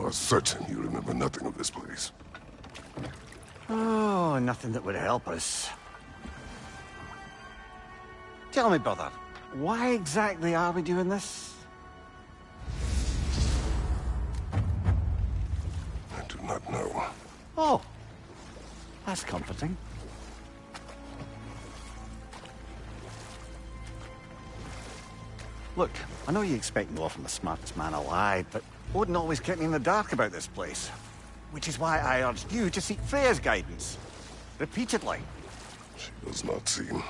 are certain you remember nothing of this place. Oh, nothing that would help us. Tell me, brother, why exactly are we doing this? I do not know. Oh, that's comforting. Look, I know you expect more from the smartest man alive, but Odin always kept me in the dark about this place. Which is why I urged you to seek Freya's guidance. Repeatedly. She does not seem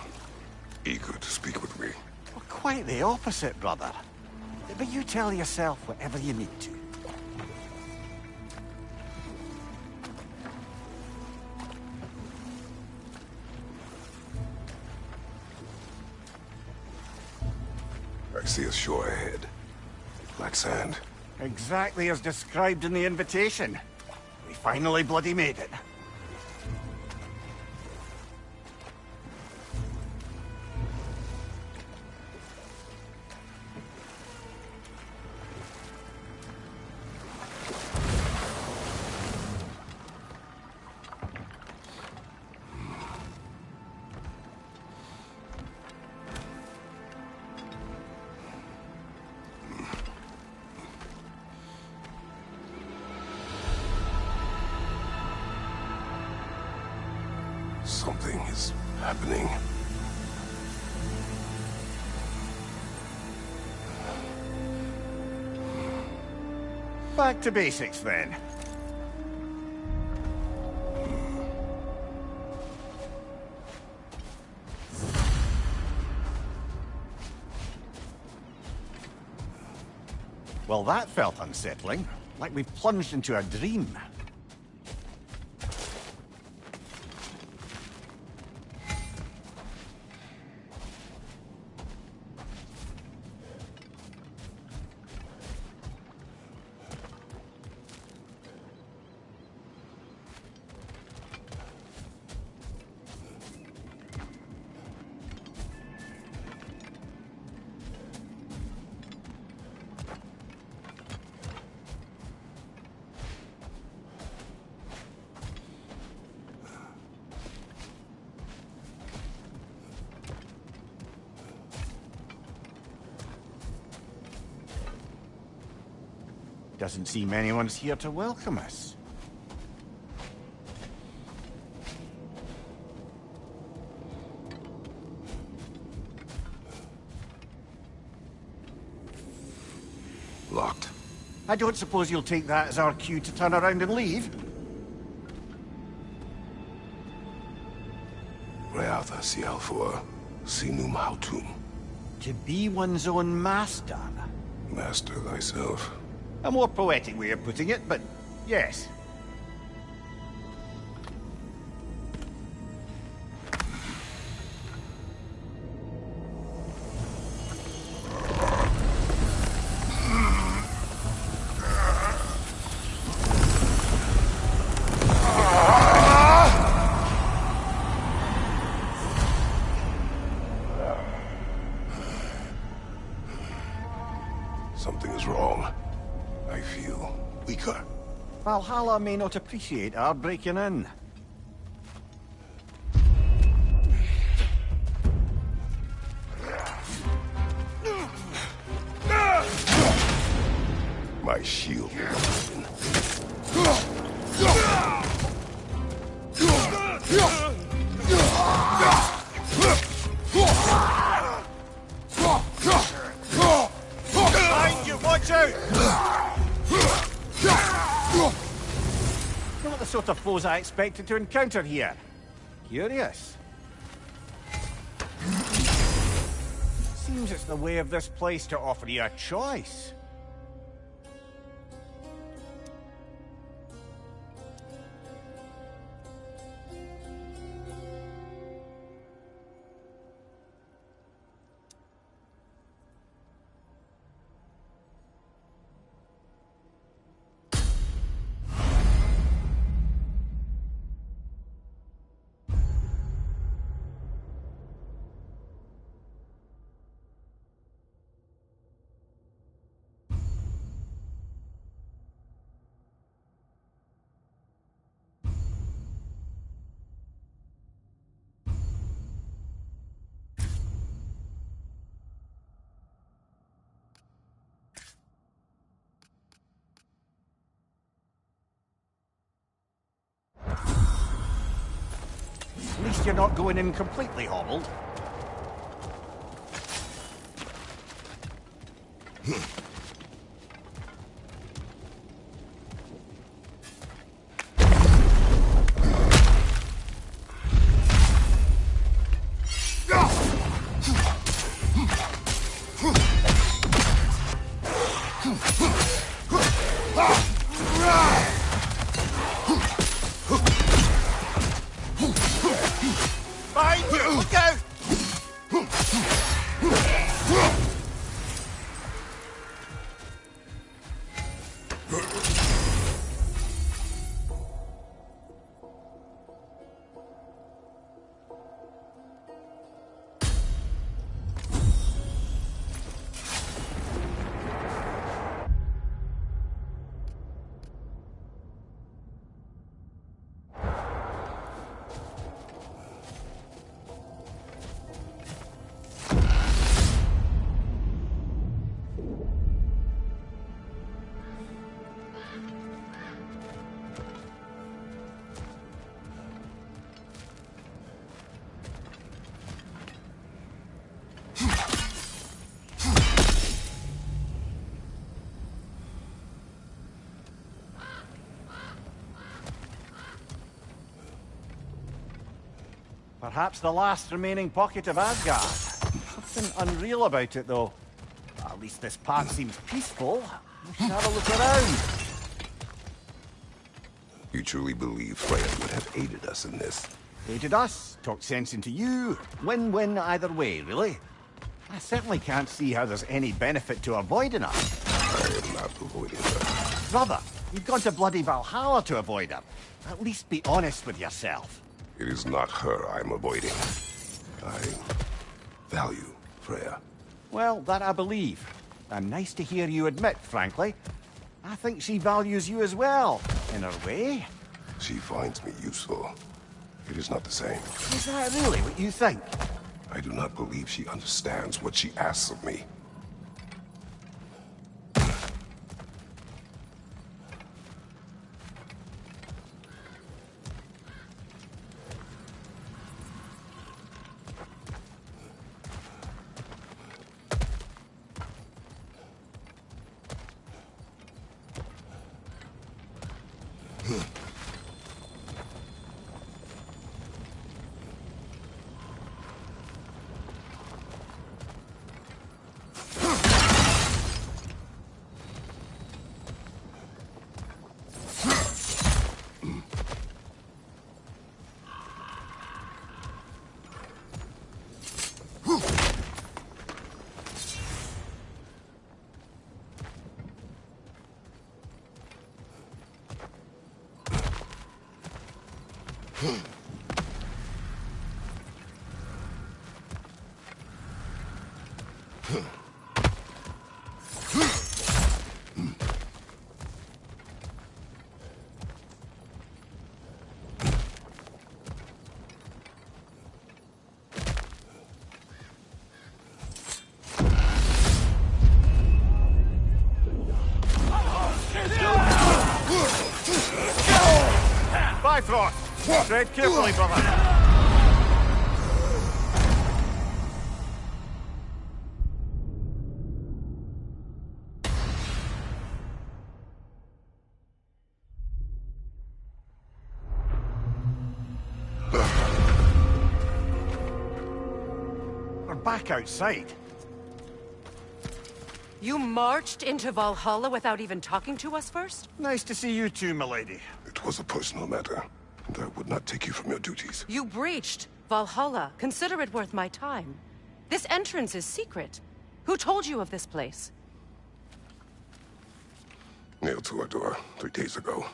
eager to speak with me. Well, quite the opposite, brother. But you tell yourself whatever you need to. I see a shore ahead. Black sand. Exactly as described in the invitation. We finally bloody made it. Something is happening. Back to basics, then. Well, that felt unsettling. Like we've plunged into a dream. Doesn't seem anyone's here to welcome us. Locked. I don't suppose you'll take that as our cue to turn around and leave? Reatha Sialfor, Sinum Hautum. To be one's own master. Master thyself. A more poetic way of putting it, but yes. Something is wrong. I feel weaker. Valhalla may not appreciate our breaking in. My shield will Behind you, watch out! Not the sort of foes I expected to encounter here. Curious. Seems it's the way of this place to offer you a choice. you're not going in completely hobbled. Behind you! Look out! Perhaps the last remaining pocket of Asgard. Something unreal about it, though. At least this part seems peaceful. We should have a look around. You truly believe Freya would have aided us in this? Aided us, talked sense into you. Win-win either way, really. I certainly can't see how there's any benefit to avoiding her. I am not avoiding her. Brother, you've gone to bloody Valhalla to avoid her. At least be honest with yourself. It is not her I'm avoiding. I value Freya. Well, that I believe. And nice to hear you admit, frankly. I think she values you as well, in her way. She finds me useful. It is not the same. Is that really what you think? I do not believe she understands what she asks of me. Bifrost! Tread carefully, brother. We're back outside. You marched into Valhalla without even talking to us first? Nice to see you too, milady. It was a personal matter, and I would not take you from your duties. You breached Valhalla. Consider it worth my time. This entrance is secret. Who told you of this place? Nailed to our door 3 days ago.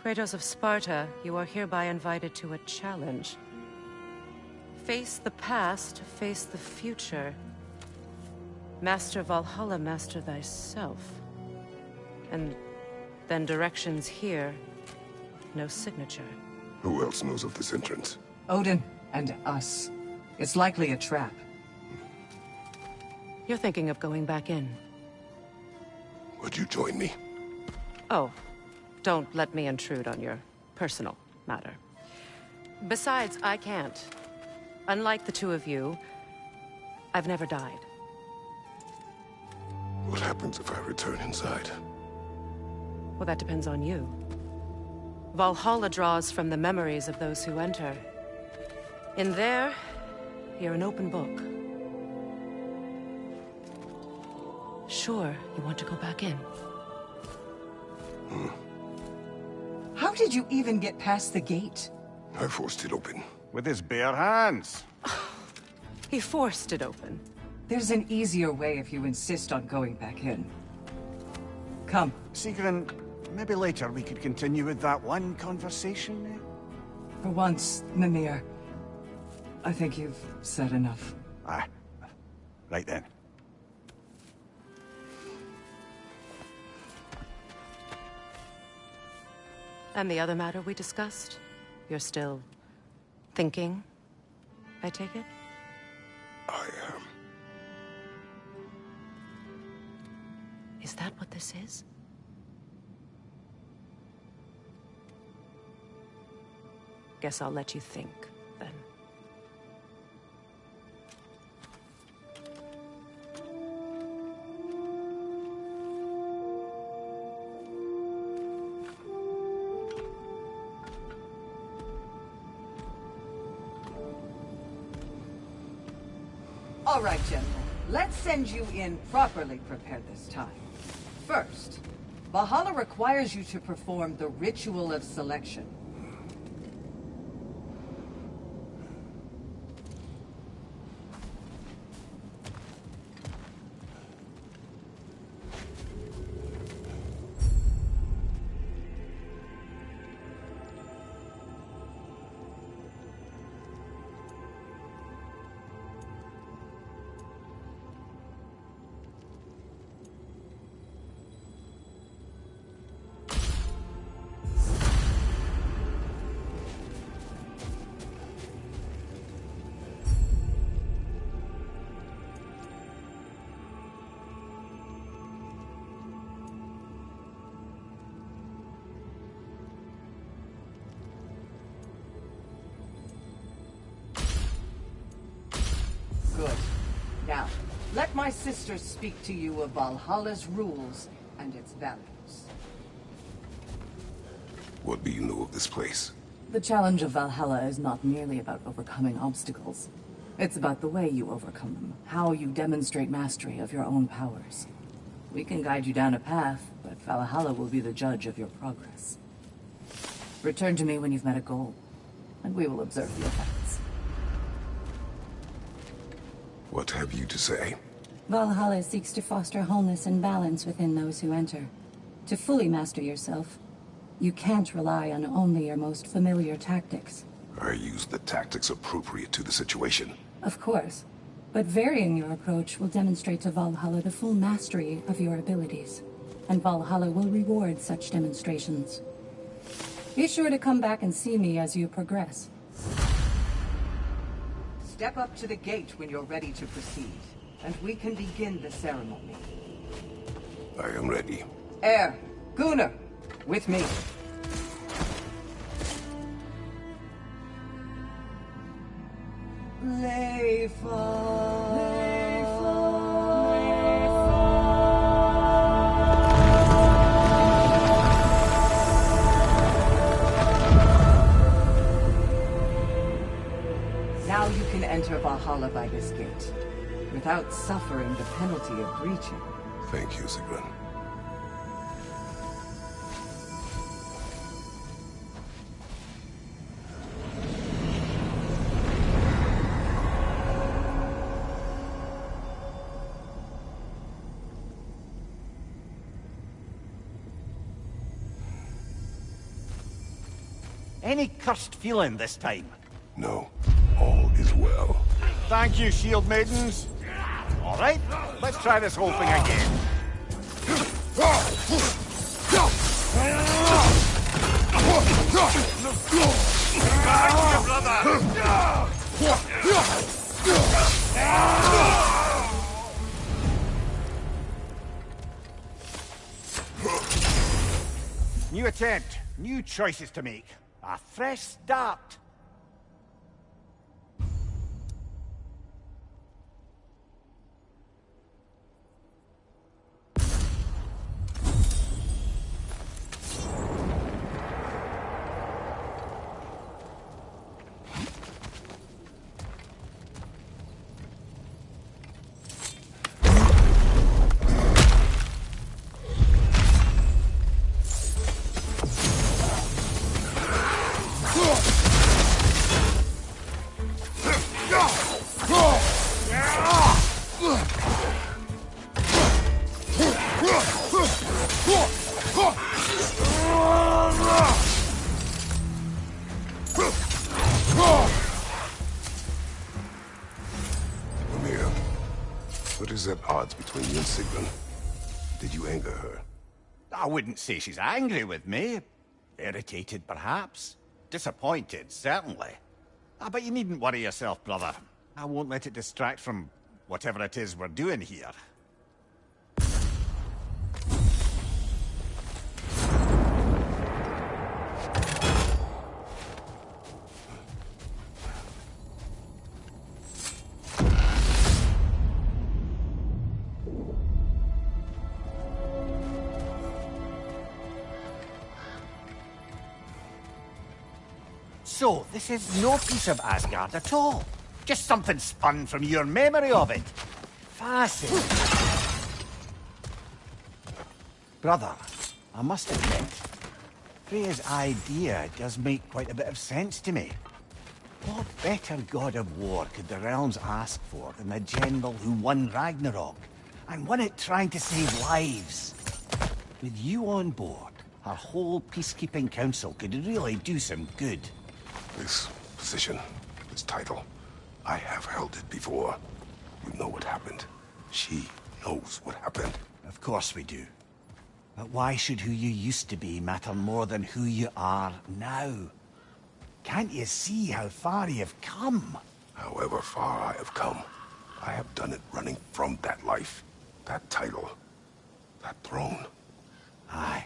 Kratos of Sparta, you are hereby invited to a challenge. Face the past, face the future. Master Valhalla, master thyself. And then directions here, no signature. Who else knows of this entrance? Odin and us. It's likely a trap. You're thinking of going back in. Would you join me? Oh, don't let me intrude on your personal matter. Besides, I can't. Unlike the two of you, I've never died. What happens if I return inside? Well, that depends on you. Valhalla draws from the memories of those who enter. In there, you're an open book. Sure, you want to go back in? How did you even get past the gate? I forced it open. With his bare hands. He forced it open. There's an easier way if you insist on going back in. Come. Sigrun, maybe later we could continue with that one conversation, eh? For once, Mimir, I think you've said enough. Aye. Right then. And the other matter we discussed? You're still thinking, I take it? I am. Is that what this is? Guess I'll let you think, then. All right, General. Let's send you in properly prepared this time. First, Valhalla requires you to perform the ritual of selection. Good. Now, let my sisters speak to you of Valhalla's rules and its values. What do you know of this place? The challenge of Valhalla is not merely about overcoming obstacles. It's about the way you overcome them, how you demonstrate mastery of your own powers. We can guide you down a path, but Valhalla will be the judge of your progress. Return to me when you've met a goal, and we will observe the effects. What have you to say? Valhalla seeks to foster wholeness and balance within those who enter. To fully master yourself, you can't rely on only your most familiar tactics. I use the tactics appropriate to the situation. Of course, but varying your approach will demonstrate to Valhalla the full mastery of your abilities, and Valhalla will reward such demonstrations. Be sure to come back and see me as you progress. Step up to the gate when you're ready to proceed, and we can begin the ceremony. I am ready. Air, Gunnar, with me. Now you can enter Valhalla by this gate, without suffering the penalty of breaching. Thank you, Sigrun. Any cursed feeling this time? No, all is well. Thank you, shield maidens. All right, let's try this whole thing again. New attempt, new choices to make. A fresh start. Mimir, what is at odds between you and Sigmund? Did you anger her? I wouldn't say she's angry with me. Irritated, perhaps. Disappointed, certainly. But you needn't worry yourself, brother. I won't let it distract from whatever it is we're doing here. So, this is no piece of Asgard at all. Just something spun from your memory of it. Fascinating. Brother, I must admit, Freya's idea does make quite a bit of sense to me. What better god of war could the realms ask for than the general who won Ragnarok, and won it trying to save lives? With you on board, our whole peacekeeping council could really do some good. This position, this title, I have held it before. You know what happened. She knows what happened. Of course we do. But why should who you used to be matter more than who you are now? Can't you see how far you've come? However far I have come, I have done it running from that life, that title, that throne. Aye.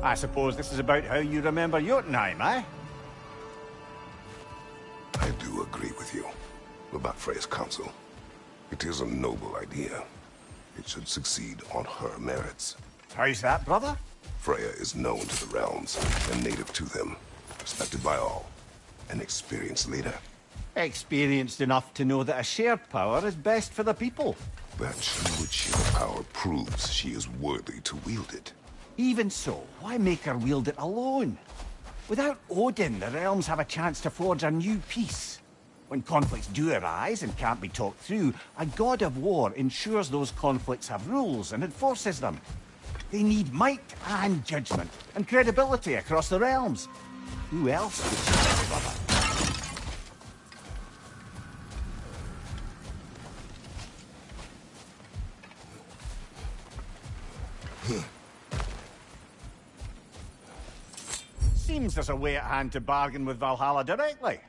I suppose this is about how you remember Jotunheim, eh? I do agree with you about Freya's council. It is a noble idea. It should succeed on her merits. How's that, brother? Freya is known to the realms and native to them, respected by all, an experienced leader. Experienced enough to know that a shared power is best for the people. That she would share power proves she is worthy to wield it. Even so, why make her wield it alone? Without Odin, the realms have a chance to forge a new peace. When conflicts do arise and can't be talked through, a god of war ensures those conflicts have rules and enforces them. They need might and judgment, and credibility across the realms. Who else would you brother? Seems there's a way at hand to bargain with Valhalla directly.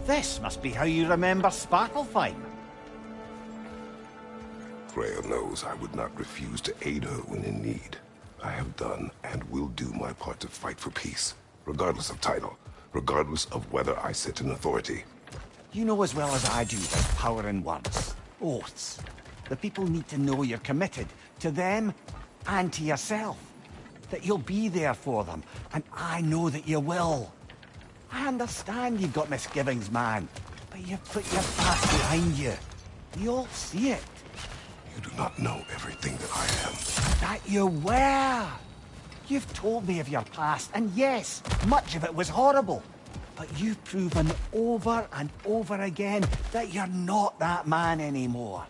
This must be how you remember Svartalfheim. Freya knows I would not refuse to aid her when in need. I have done and will do my part to fight for peace, regardless of title, regardless of whether I sit in authority. You know as well as I do there's power in words, oaths. The people need to know you're committed, to them and to yourself. That you'll be there for them, and I know that you will. I understand you've got misgivings, man, but you've put your past behind you. We all see it. You do not know everything that I am. That you were. You've told me of your past, and yes, much of it was horrible. But you've proven over and over again that you're not that man anymore.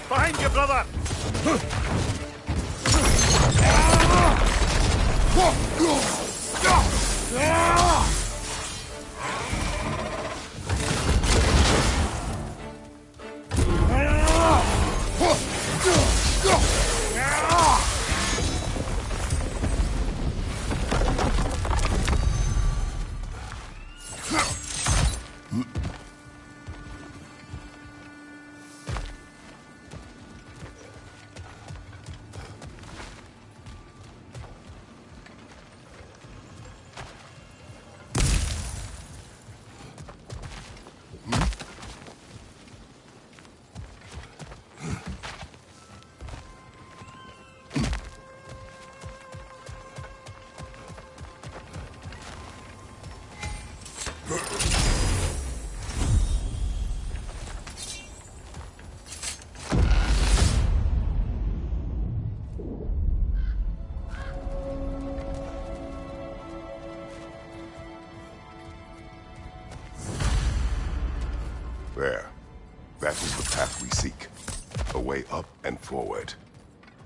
Behind you, brother! There. That is the path we seek. A way up and forward.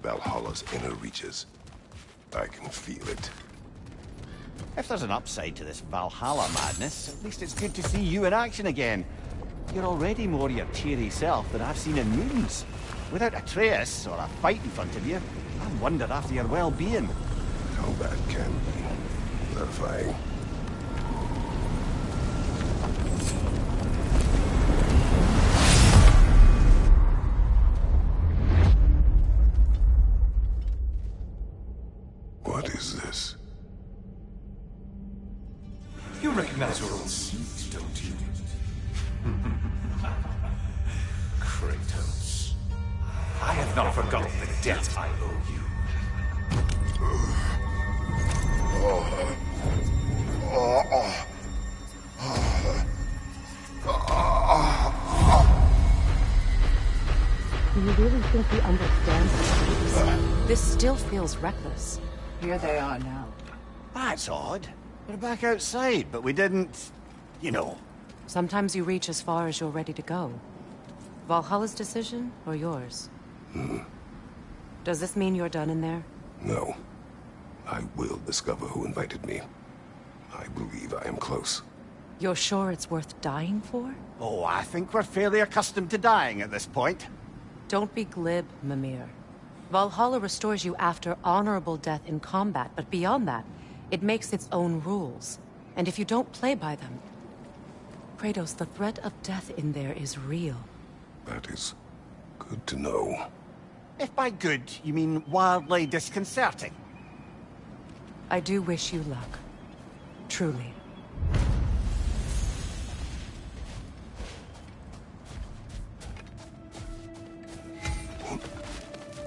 Valhalla's inner reaches. I can feel it. If there's an upside to this Valhalla madness, at least it's good to see you in action again. You're already more your cheery self than I've seen in moons. Without Atreus or a fight in front of you, I wonder after your well-being. Combat can be terrifying. What is this? You recognize your old suit, don't you? Kratos. I have not forgotten the debt I owe you. Do you really think he understands this? This still feels reckless. Here they are now. That's odd. We're back outside, but we didn't... you know. Sometimes you reach as far as you're ready to go. Valhalla's decision, or yours? Does this mean you're done in there? No. I will discover who invited me. I believe I am close. You're sure it's worth dying for? Oh, I think we're fairly accustomed to dying at this point. Don't be glib, Mimir. Valhalla restores you after honorable death in combat, but beyond that, it makes its own rules. And if you don't play by them... Kratos, the threat of death in there is real. That is good to know. If by good, you mean wildly disconcerting. I do wish you luck. Truly.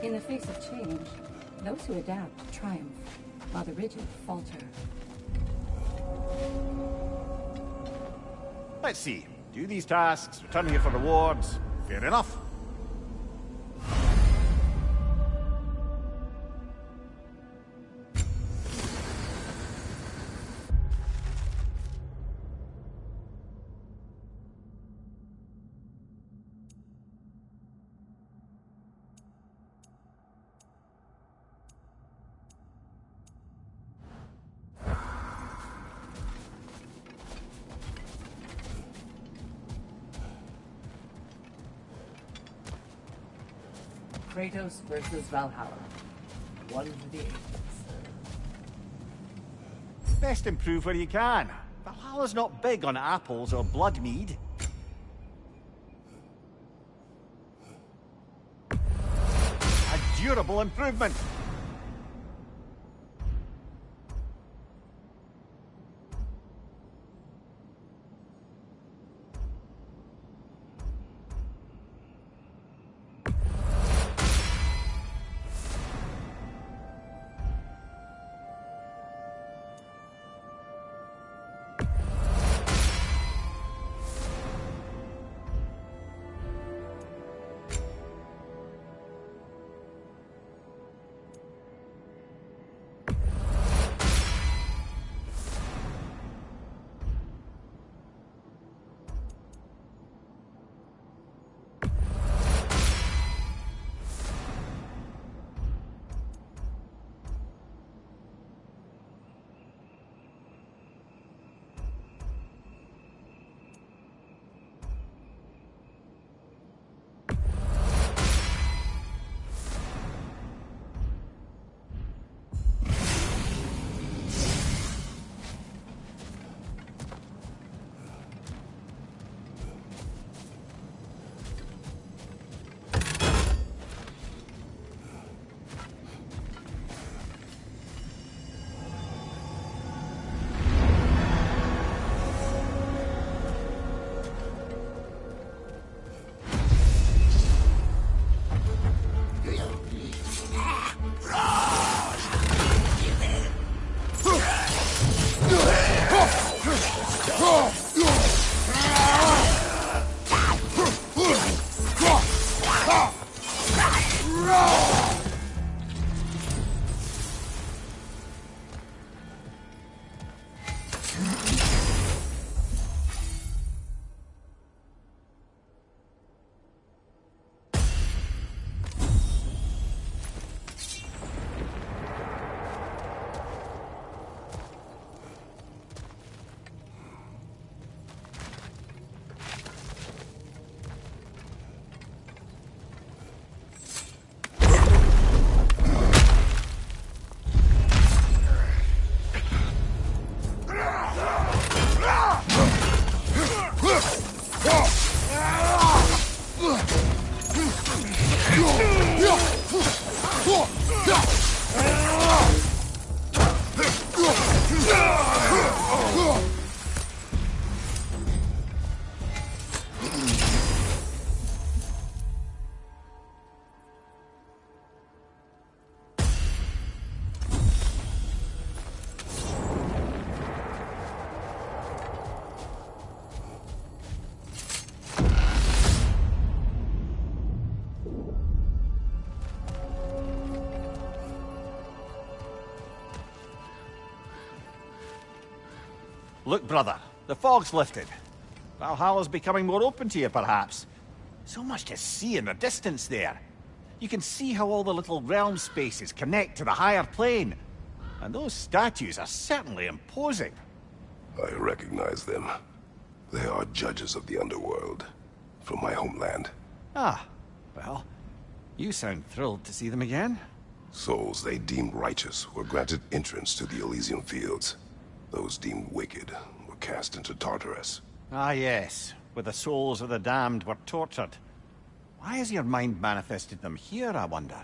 In the face of change, those who adapt triumph, while the rigid falter. Let's see. Do these tasks, return here for rewards. Fair enough. Kratos versus Valhalla. One for the ages. Best improve where you can. Valhalla's not big on apples or blood mead. A durable improvement. Look, brother, the fog's lifted. Valhalla's becoming more open to you, perhaps. So much to see in the distance there. You can see how all the little realm spaces connect to the higher plane. And those statues are certainly imposing. I recognize them. They are judges of the underworld, from my homeland. Ah, well, you sound thrilled to see them again. Souls they deemed righteous were granted entrance to the Elysian fields. Those deemed wicked were cast into Tartarus. Ah, yes, where the souls of the damned were tortured. Why has your mind manifested them here, I wonder?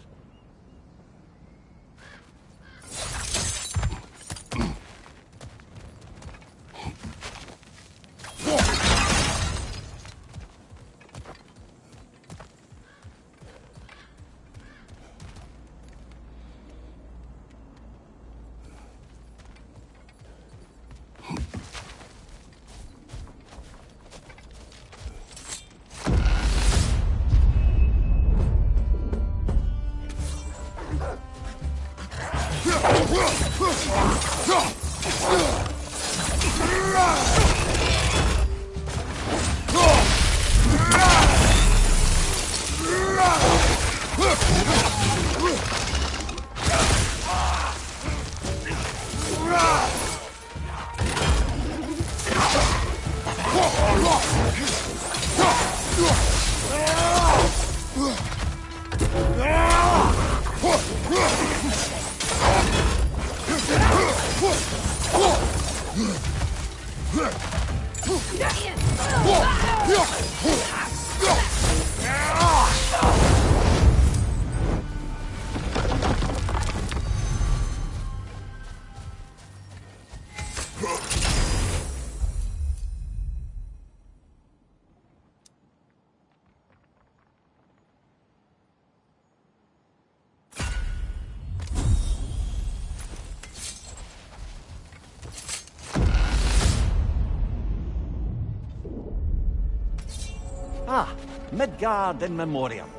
Ah, Midgard in Memoriam.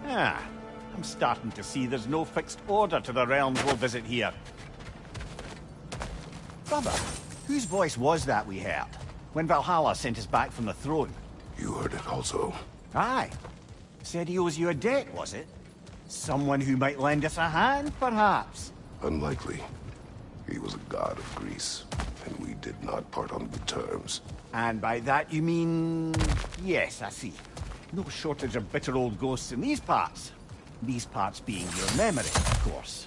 Ah, I'm starting to see there's no fixed order to the realms we'll visit here. Brother, whose voice was that we heard when Valhalla sent us back from the throne? You heard it also. Aye. Said he owes you a debt, was it? Someone who might lend us a hand, perhaps? Unlikely. He was a god of Greece, and we did not part on good terms. And by that you mean... Yes, I see. No shortage of bitter old ghosts in these parts. These parts being your memory, of course.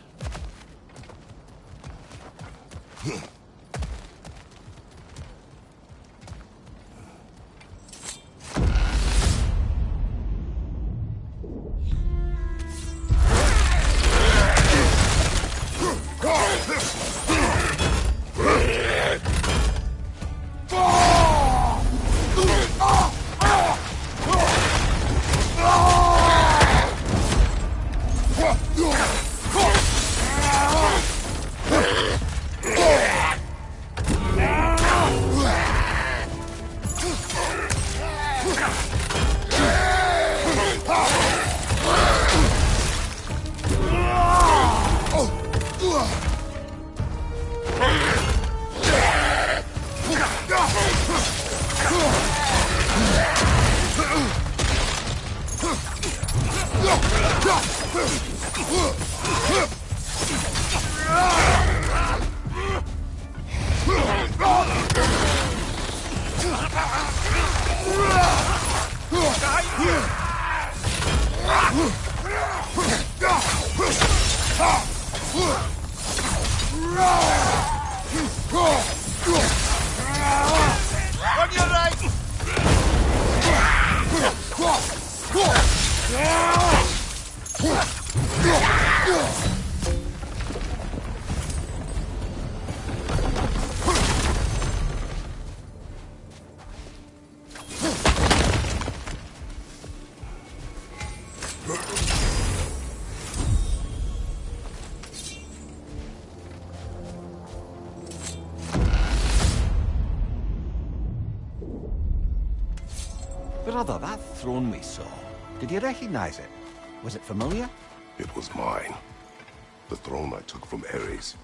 On your right! Brother, that throne we saw, did you recognize it? Was it familiar? It was mine. The throne I took from Ares.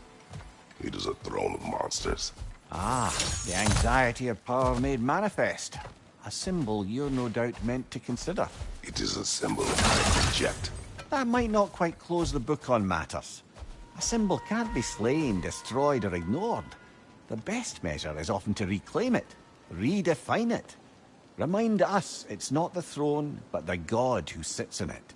It is a throne of monsters. Ah, the anxiety of power made manifest. A symbol you're no doubt meant to consider. It is a symbol I reject. That might not quite close the book on matters. A symbol can't be slain, destroyed, or ignored. The best measure is often to reclaim it, redefine it. Remind us it's not the throne, but the god who sits in it.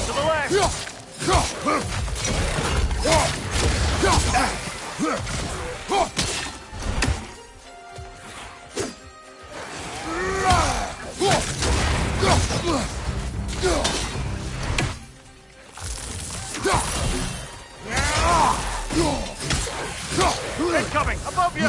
To the left! Incoming! Above you!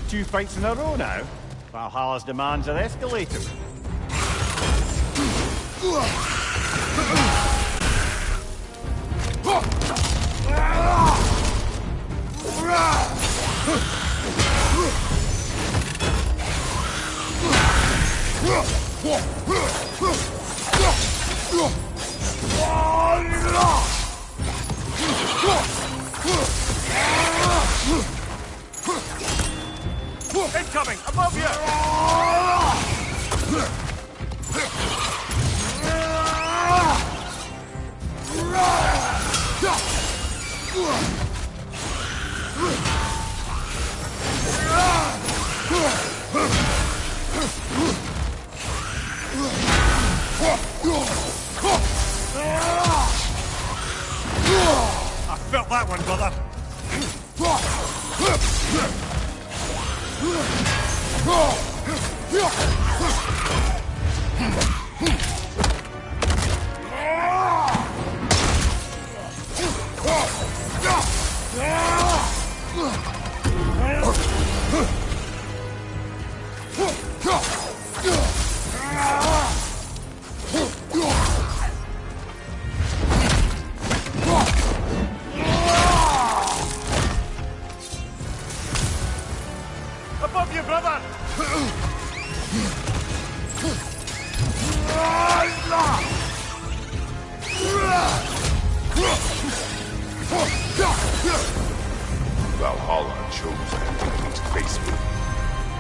Two fights in a row now. Valhalla's demands are escalating. Incoming! Above you! I felt that one, brother. Above you, brother! Valhalla chose an enemy to face me.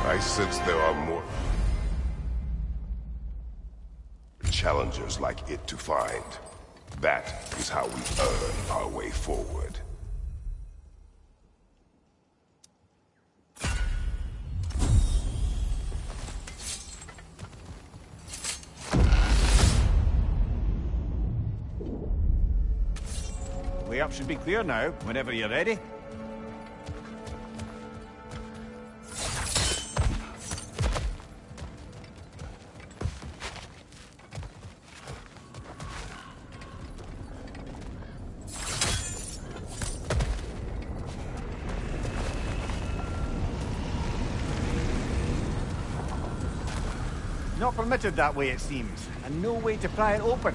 I sense there are more challengers like it to find. That is how we earn our way forward. Way up should be clear now, whenever you're ready. Not permitted that way, it seems, and no way to pry it open.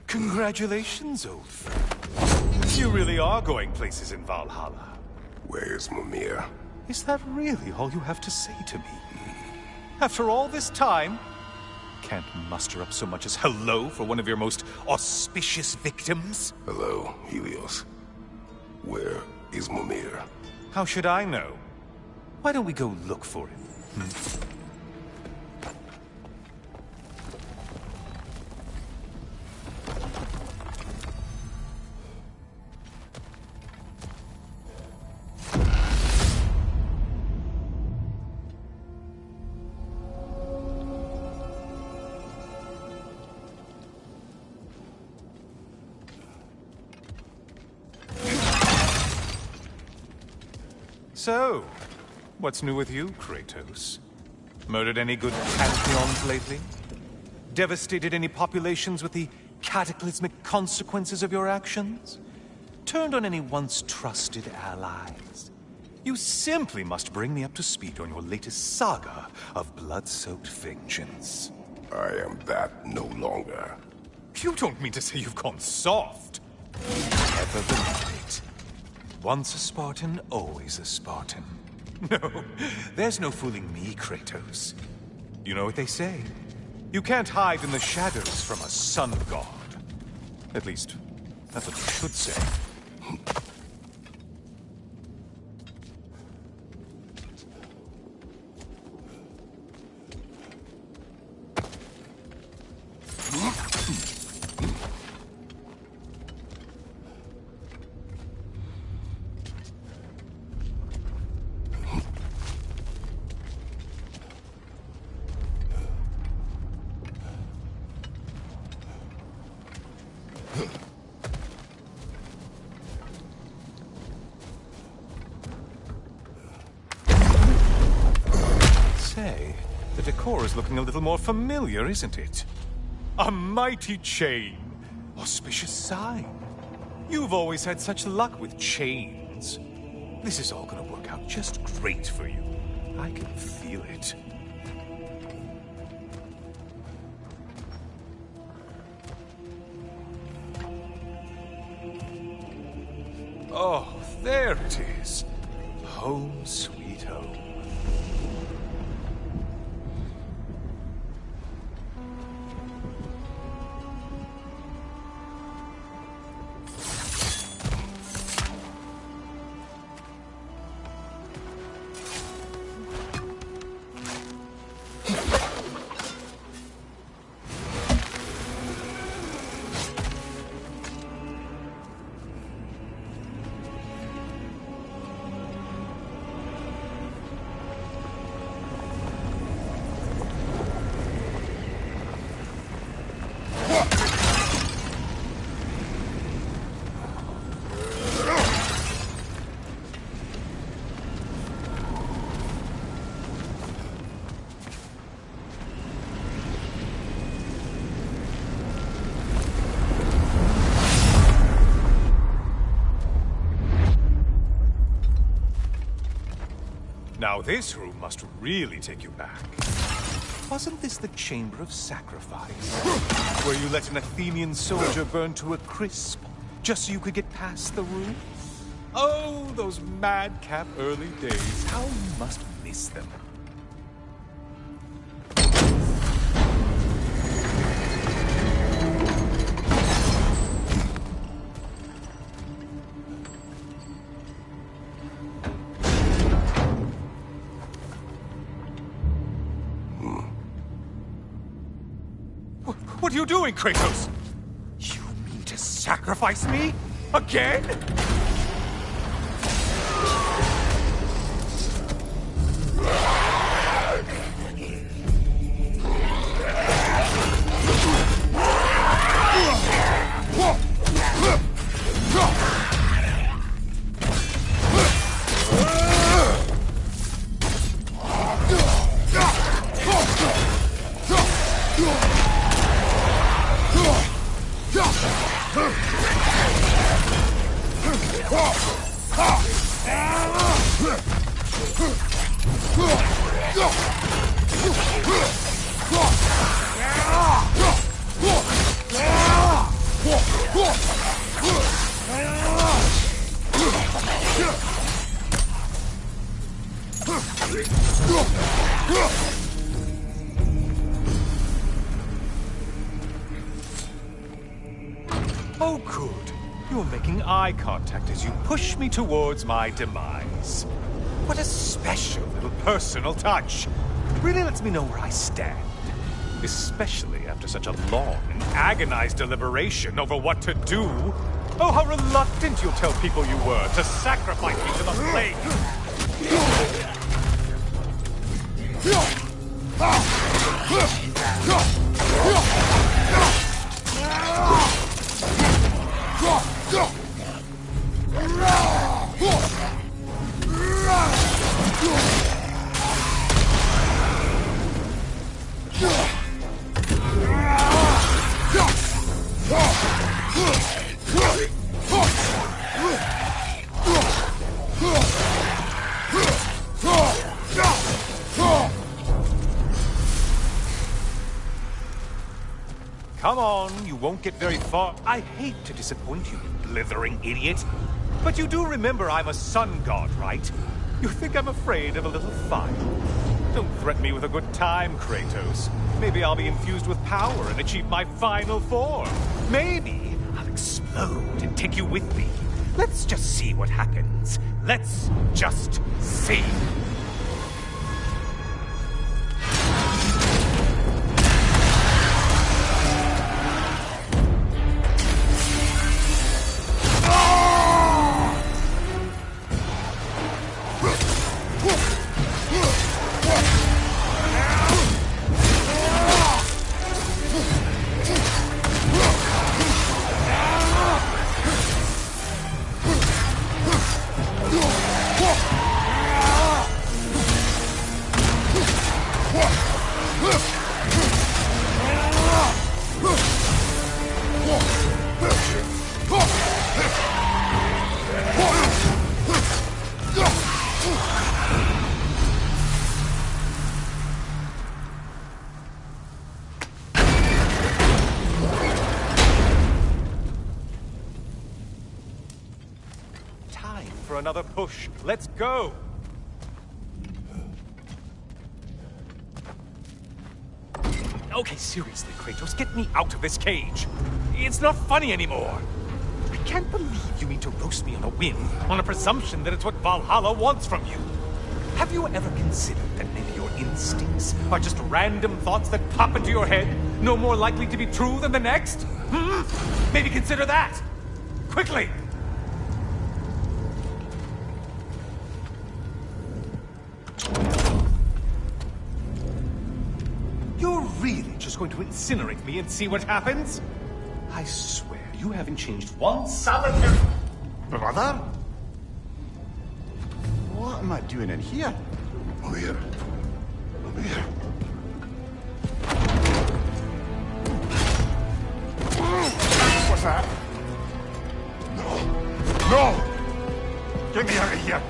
Congratulations, old friend. You really are going places in Valhalla. Where's Mimir? Is that really all you have to say to me? After all this time, can't muster up so much as hello for one of your most auspicious victims? Hello, Helios. Where is Mimir? How should I know? Why don't we go look for him? So, what's new with you, Kratos? Murdered any good pantheons lately? Devastated any populations with the cataclysmic consequences of your actions? Turned on any once trusted allies? You simply must bring me up to speed on your latest saga of blood-soaked vengeance. I am that no longer. You don't mean to say you've gone soft? Never believe it. Once a Spartan, always a Spartan. No, there's no fooling me, Kratos. You know what they say? You can't hide in the shadows from a sun god. At least, that's what you should say. Say, the decor is looking a little more familiar, isn't it? A mighty chain. Auspicious sign. You've always had such luck with chains. This is all gonna work out just great for you. I can feel it. Oh, there it is. Home sweet home. Now this room must really take you back. Wasn't this the Chamber of Sacrifice? Where you let an Athenian soldier burn to a crisp, just so you could get past the room? Oh, those madcap early days. How you must miss them. What are you doing, Kratos? You mean to sacrifice me? Again? Oh, good. You're making eye contact as you push me towards my demise. What a special little personal touch. Really lets me know where I stand. Especially after such a long and agonized deliberation over what to do. Oh, how reluctant you'll tell people you were to sacrifice me to the flame. Come on, you won't get very far. I hate to disappoint you, blithering idiot. But you do remember I'm a sun god, right? You think I'm afraid of a little fire? Don't threaten me with a good time, Kratos. Maybe I'll be infused with power and achieve my final form. Maybe I'll explode and take you with me. Let's just see what happens. Let's just see. for another push. Let's go! Okay, seriously, Kratos, get me out of this cage. It's not funny anymore. I can't believe you mean to roast me on a whim, on a presumption that it's what Valhalla wants from you. Have you ever considered that maybe your instincts are just random thoughts that pop into your head, no more likely to be true than the next? Maybe consider that! Quickly! You're really just going to incinerate me and see what happens? I swear, you haven't changed one solitary... Brother? What am I doing in here? Mimir. Mimir. What's that? No. No! Get me out of here!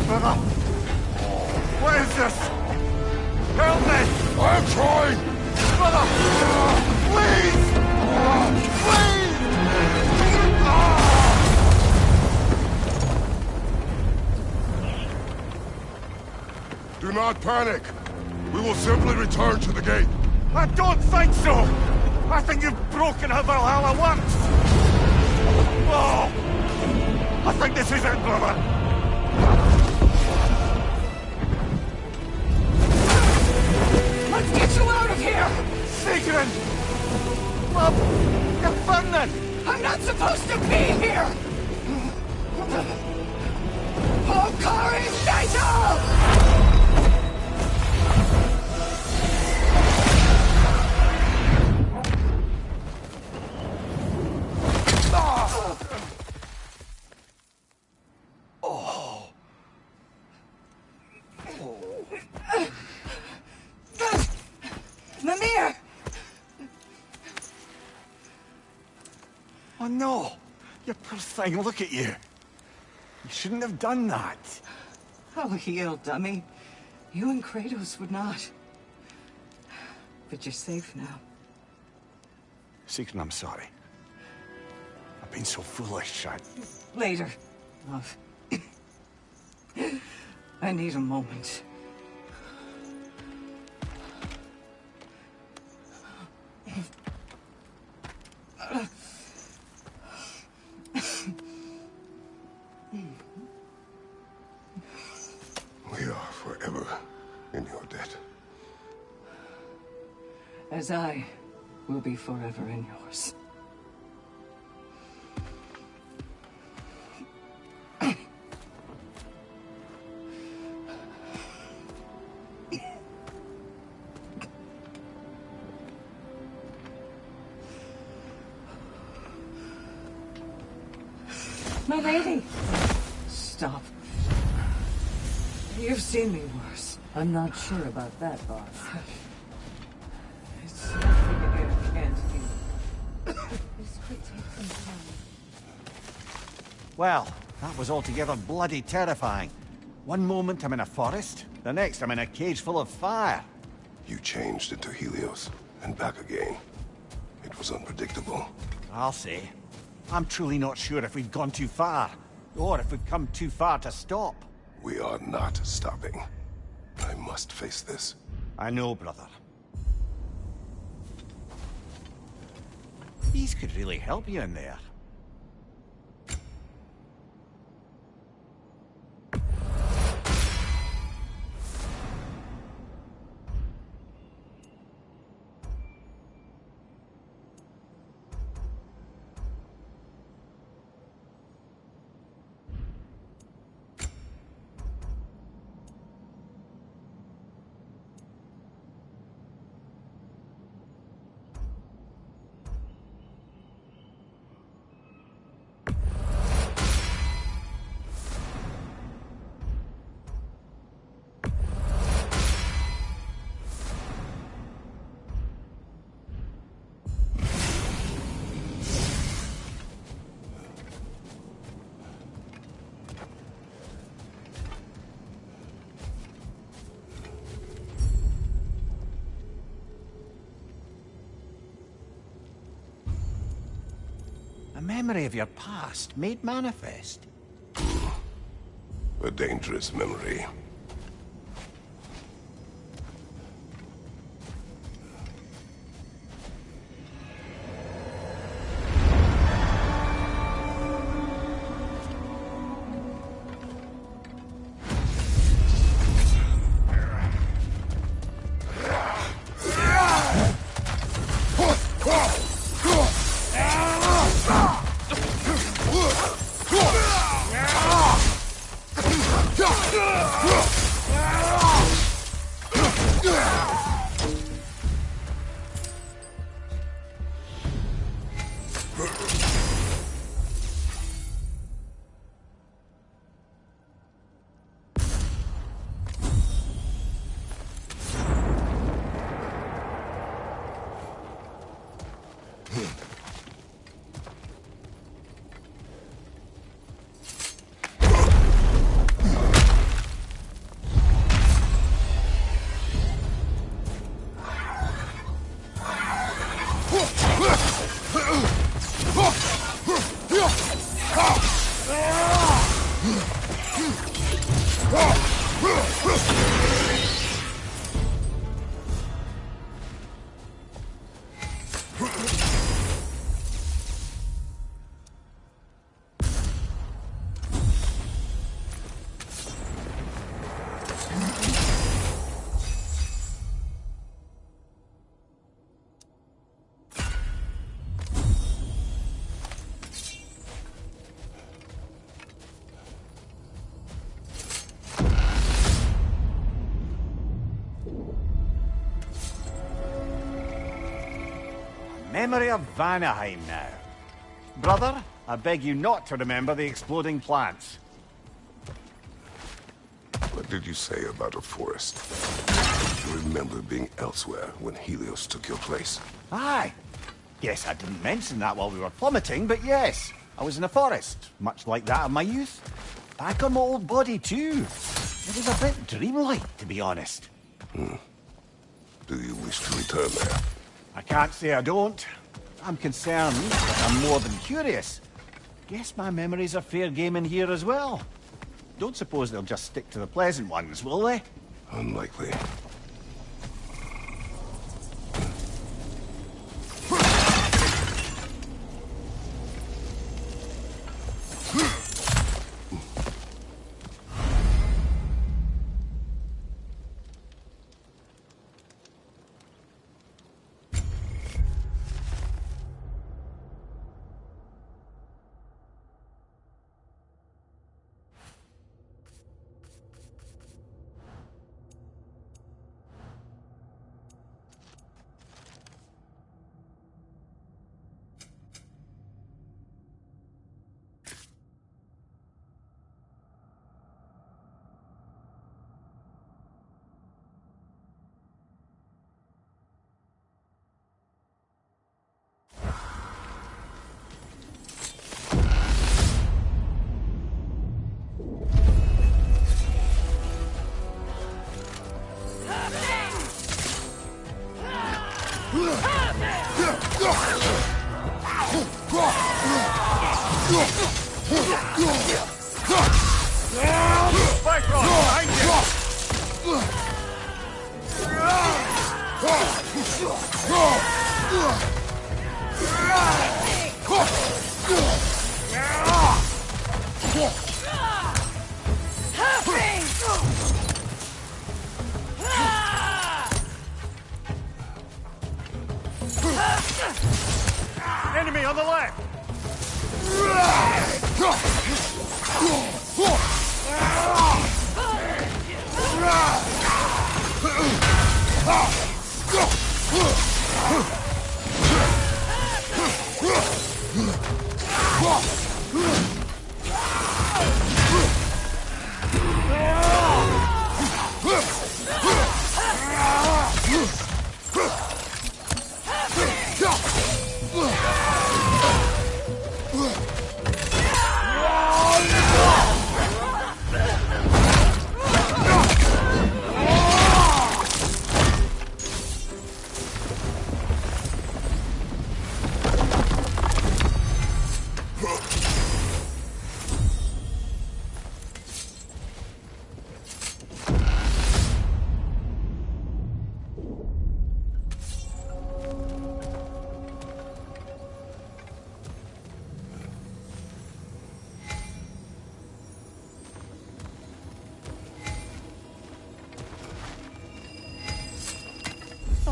Brother! What is this? Help me! I'm trying! Brother! Please! Please! Do not panic. We will simply return to the gate. I don't think so! I think you've broken how Valhalla works! Oh! I think this is it, brother! Let's get you out of here! Sigrun! Love! You're burning! I'm not supposed to be here! Hokari Naito! Mimir! Oh no! You poor thing, look at you! You shouldn't have done that! Oh, heal, dummy. You and Kratos would not. But you're safe now. Sigrun, I'm sorry. I've been so foolish, Later, love. I need a moment. We are forever in your debt. As I will be forever in yours. My lady! Stop. You've seen me worse. I'm not sure about that, boss. It's nothing I can't do. This could take some time. Well, that was altogether bloody terrifying. One moment I'm in a forest, the next I'm in a cage full of fire. You changed into Helios, and back again. It was unpredictable. I'll say. I'm truly not sure if we've gone too far, or if we've come too far to stop. We are not stopping. I must face this. I know, brother. These could really help you in there. A memory of your past made manifest. A dangerous memory. Memory of Vanaheim now. Brother, I beg you not to remember the exploding plants. What did you say about a forest? You remember being elsewhere when Helios took your place? Aye. Yes, I didn't mention that while we were plummeting, but yes. I was in a forest, much like that of my youth. Back on my old body, too. It was a bit dreamlike, to be honest. Do you wish to return there? I can't say I don't. I'm concerned, but I'm more than curious. Guess my memories are fair game in here as well. Don't suppose they'll just stick to the pleasant ones, will they? Unlikely. Enemy on the left!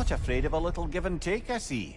Not afraid of a little give and take, I see.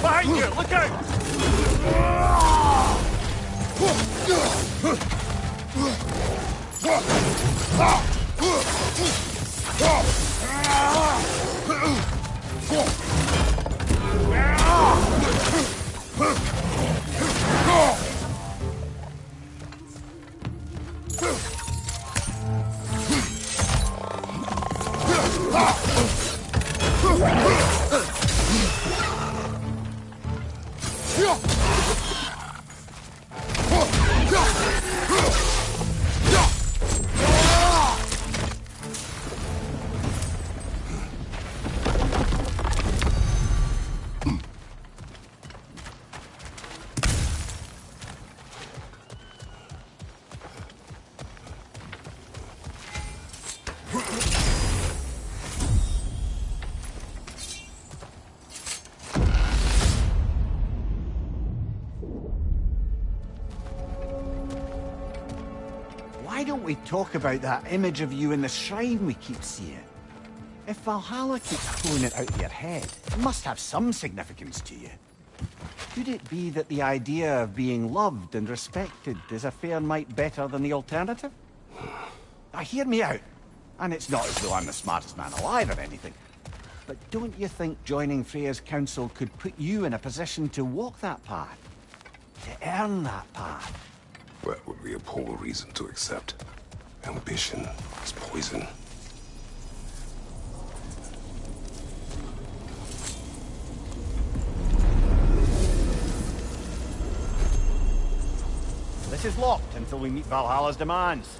Behind you! Look out! Why don't we talk about that image of you in the shrine we keep seeing? If Valhalla keeps pulling it out of your head, it must have some significance to you. Could it be that the idea of being loved and respected is a fair mite better than the alternative? Now hear me out. And it's not as though I'm the smartest man alive or anything. But don't you think joining Freya's council could put you in a position to walk that path? To earn that path? That would be a poor reason to accept. Ambition is poison. This is locked until we meet Valhalla's demands.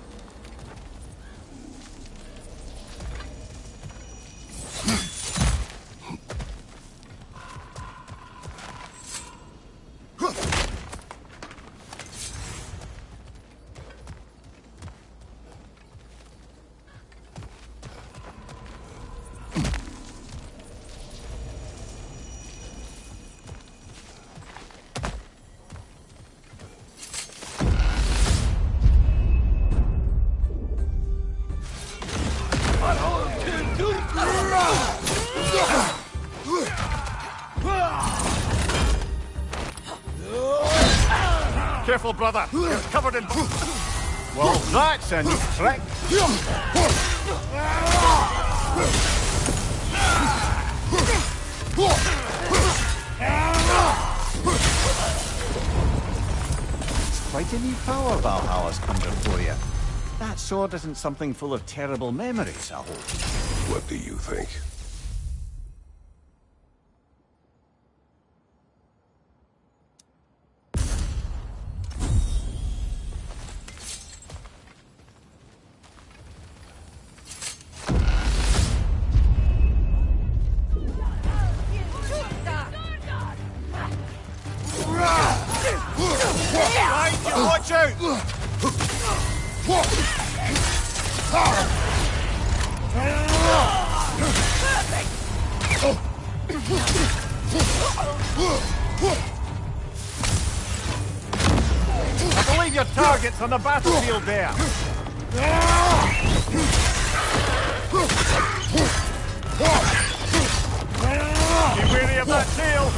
Careful, brother. You're covered in... Well, that's a neat trick. It's quite a new power Valhalla's conjured for you. That sword isn't something full of terrible memories, I hope. What do you think? I believe your target's on the battlefield there. Be wary of that tail.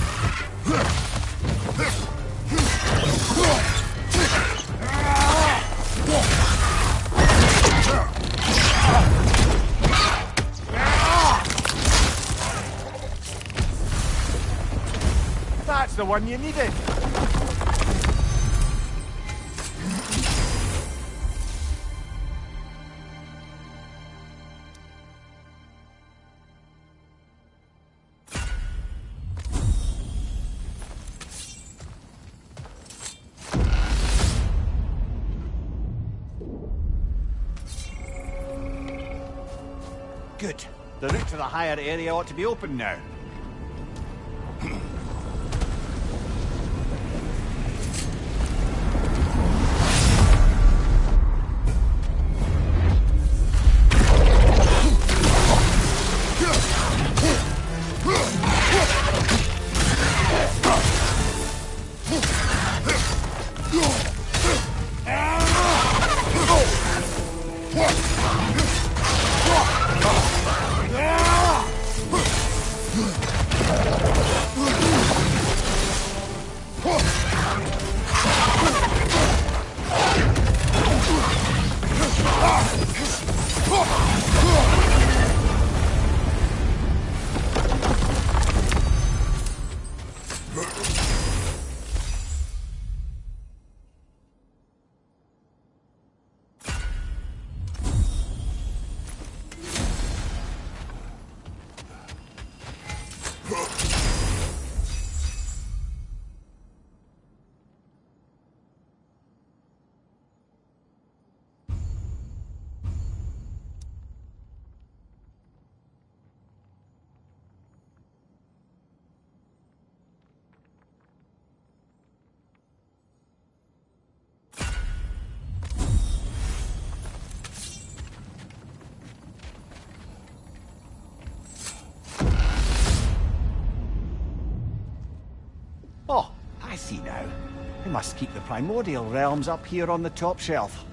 That's the one you needed. Good. The route to the higher area ought to be open now. Oh, I see now. We must keep the primordial realms up here on the top shelf.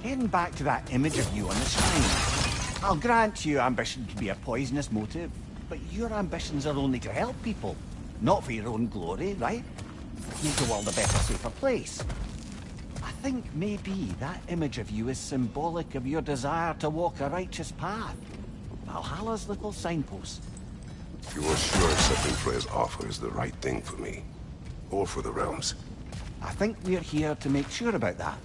Heading back to that image of you on the shrine. I'll grant you ambition can be a poisonous motive, but your ambitions are only to help people, not for your own glory, right? Make the world a better, safer place. I think maybe that image of you is symbolic of your desire to walk a righteous path. Valhalla's little signpost. You're sure accepting Freya's offer is the right thing for me? Or for the realms? I think we're here to make sure about that.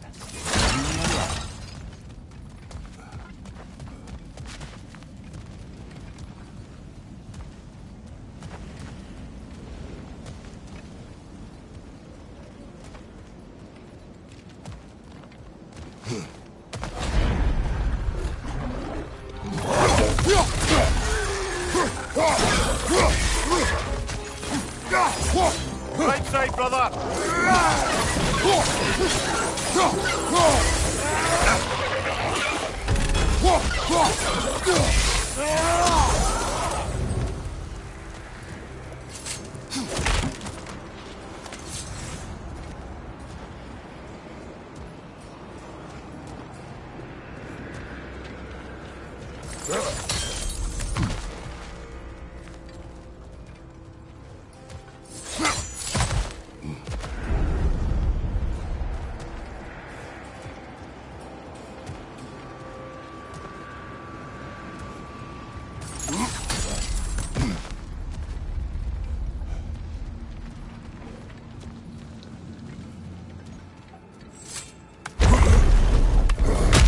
Right side, brother!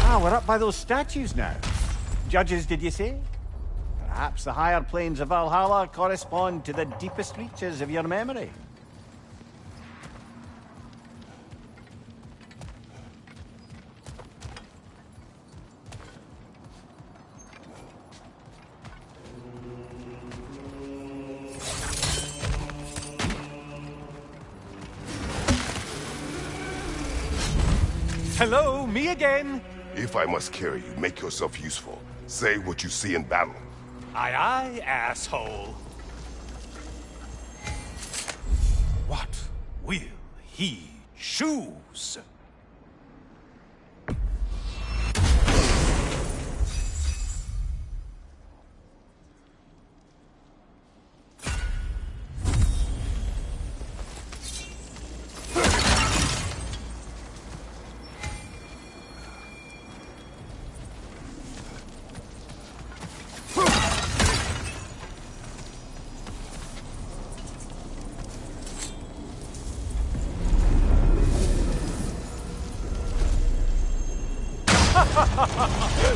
Ah, we're up by those statues now. Judges, did you say? Perhaps the higher planes of Valhalla correspond to the deepest reaches of your memory. Hello, me again. If I must carry you, make yourself useful. Say what you see in battle. Aye, aye, asshole. What will he choose?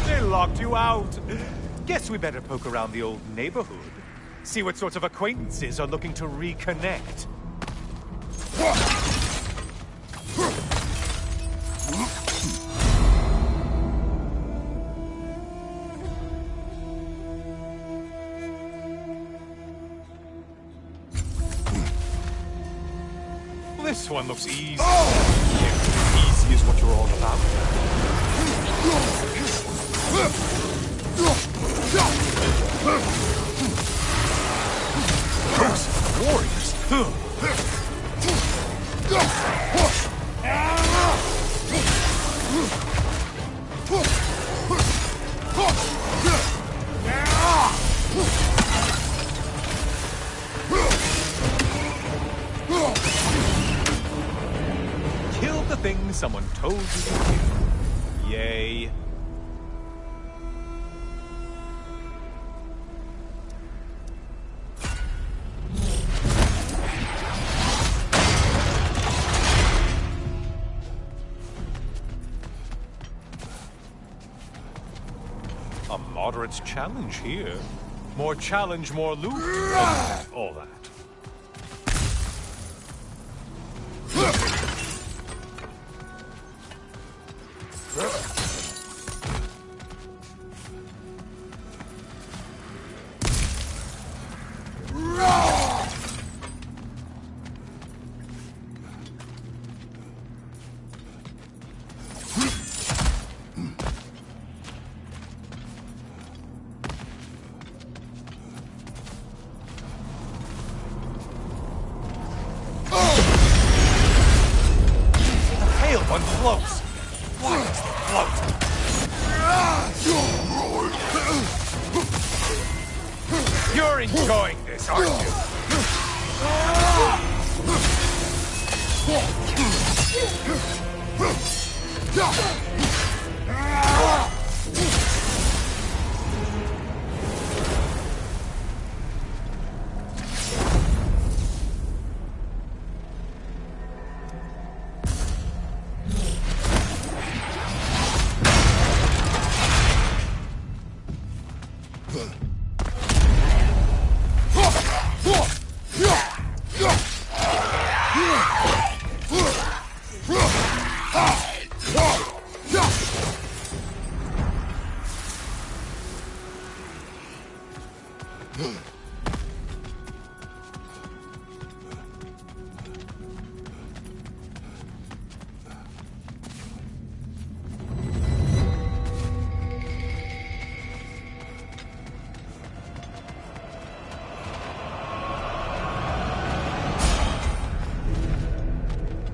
They locked you out. Guess we better poke around the old neighborhood. See what sorts of acquaintances are looking to reconnect. This one looks easy. Easy is what you're all about. Those warriors. Killed the thing someone told you to kill. Yay. A moderate challenge here. More challenge, more loot. All that. One floats. Why does it float? You're enjoying this, aren't you?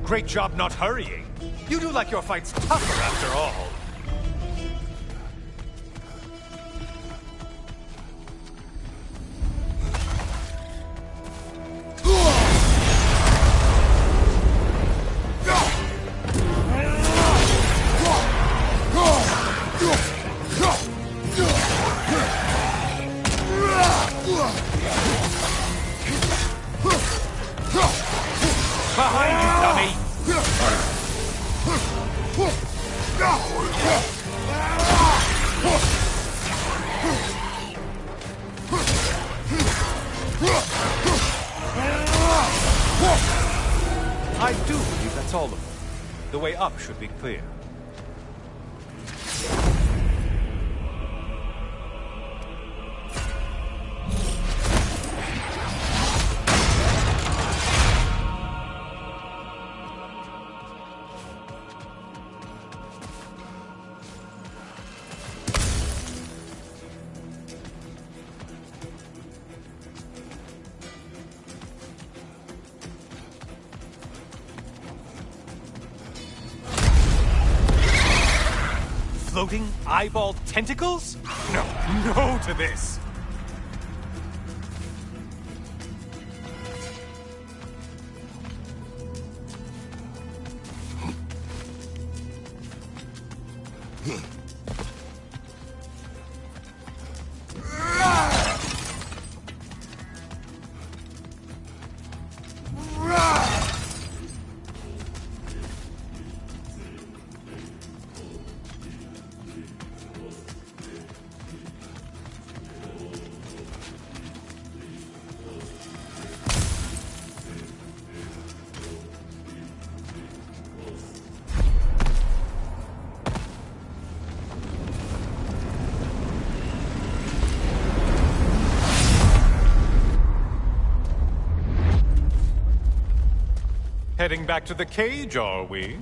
Great job not hurrying. You do like your fights tougher after all. Behind you, dummy! I do believe that's all of them. The way up should be clear. Floating eyeball tentacles? No to this! Heading back to the cage, are we?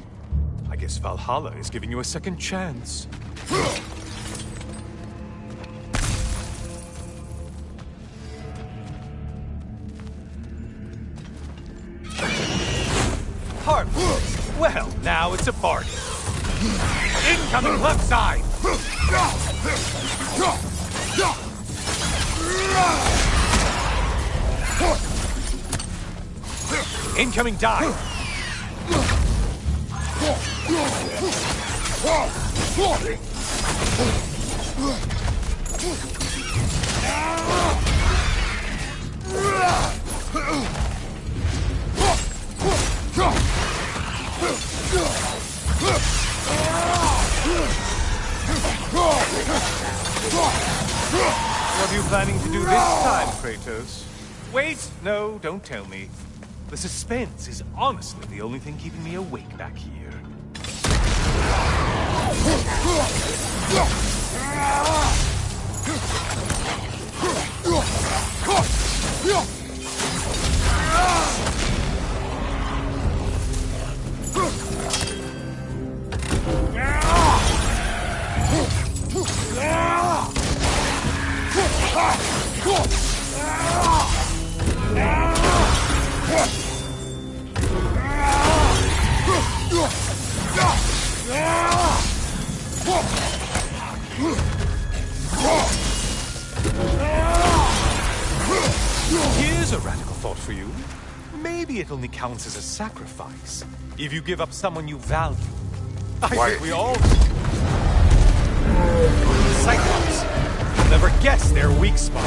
I guess Valhalla is giving you a second chance. Heart. Well, now it's a party. Incoming left side! Incoming dive! What are you planning to do this time, Kratos? Wait! No, don't tell me. The suspense is honestly the only thing keeping me awake back here. Here's a radical thought for you. Maybe it only counts as a sacrifice if you give up someone you value. I think we all do. Cyclops. You'll never guess their weak spot.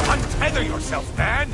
Untether yourself, man!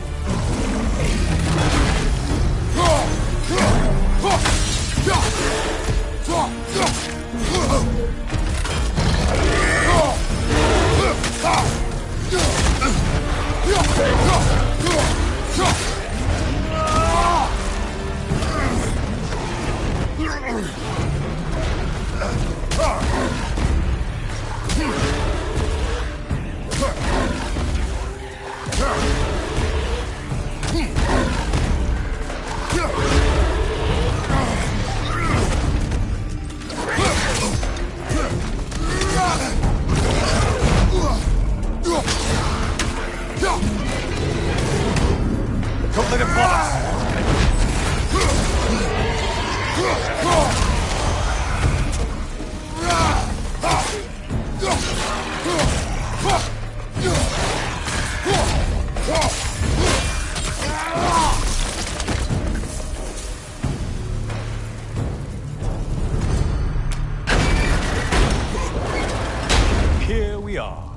Don't let him pass! Here we are.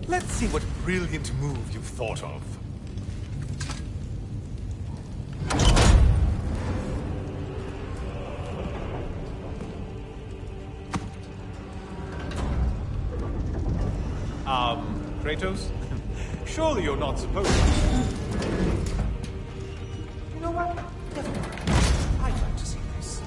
Let's see what brilliant move you've thought of. Kratos? Surely you're not supposed to. You know what? Never mind. I'd like to see this.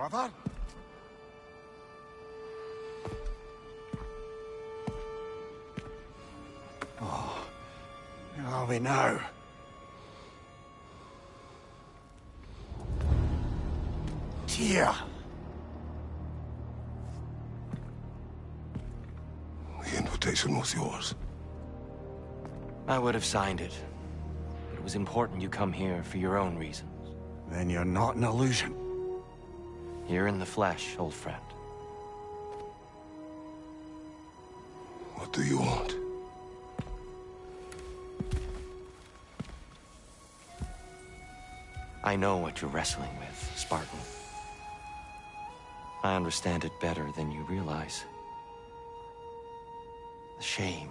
brother? Oh, where are we now? Tyr! The invitation was yours. I would have signed it. But it was important you come here for your own reasons. Then you're not an illusion. Here in the flesh, old friend. What do you want? I know what you're wrestling with, Spartan. I understand it better than you realize. The shame.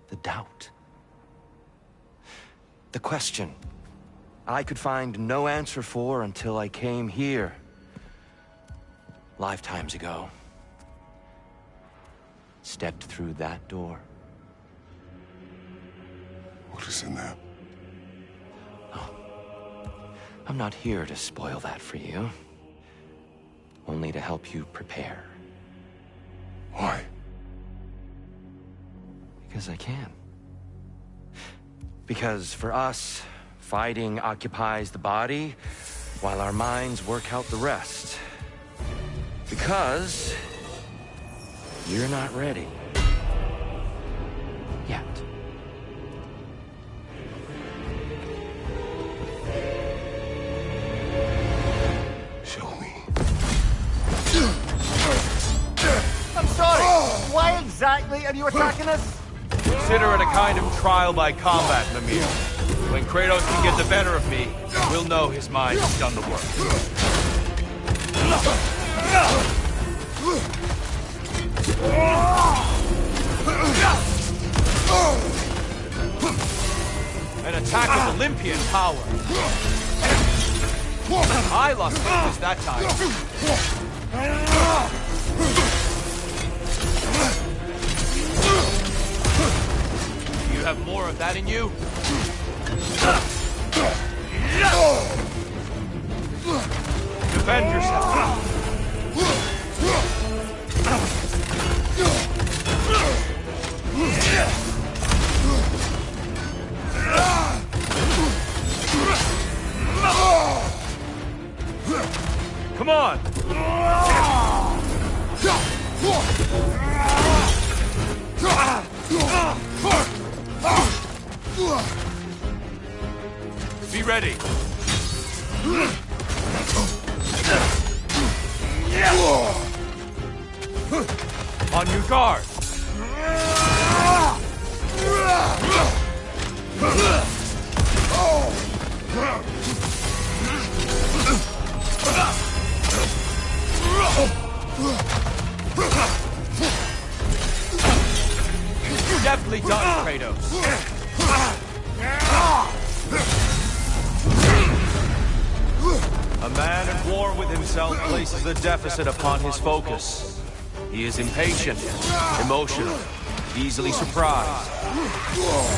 The doubt. The question I could find no answer for until I came here. Lifetimes ago. Stepped through that door. What is in there? I'm not here to spoil that for you. Only to help you prepare. Why? Because I can. Because for us, fighting occupies the body, while our minds work out the rest. Because you're not ready. Yet. Show me. I'm sorry! Why exactly are you attacking us? Consider it a kind of trial by combat, Mimir. When Kratos can get the better of me, we'll know his mind has done the work. An attack of Olympian power. I lost focus that time. You have more of that in you? Defend yourself. Come on! Be ready. On your guard. Deftly done, Kratos. A man at war with himself places a deficit upon his focus. He is impatient, emotional, easily surprised.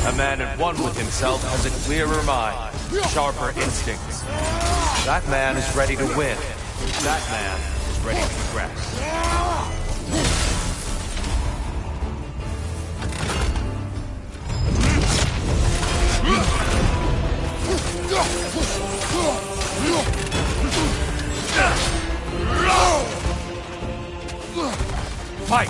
A man at one with himself has a clearer mind, sharper instincts. That man is ready to win. That man is ready to progress. Fight!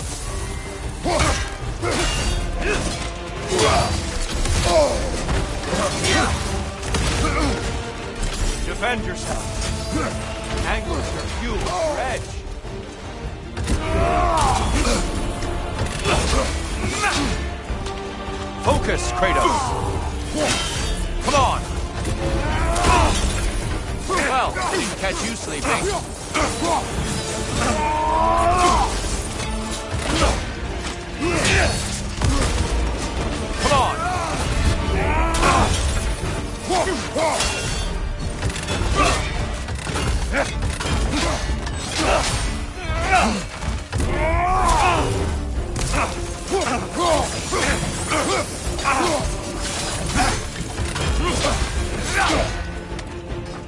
Defend yourself. Angles your fuel, your edge. Focus, Kratos. Come on. Well, didn't catch you sleeping. Come on.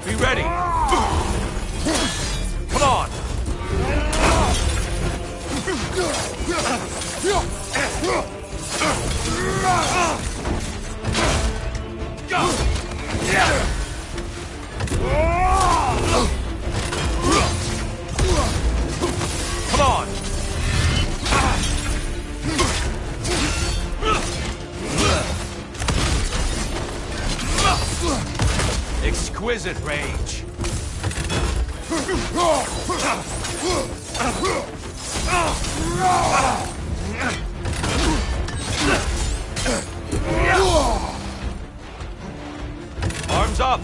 Be ready. exquisite rage. Arms up!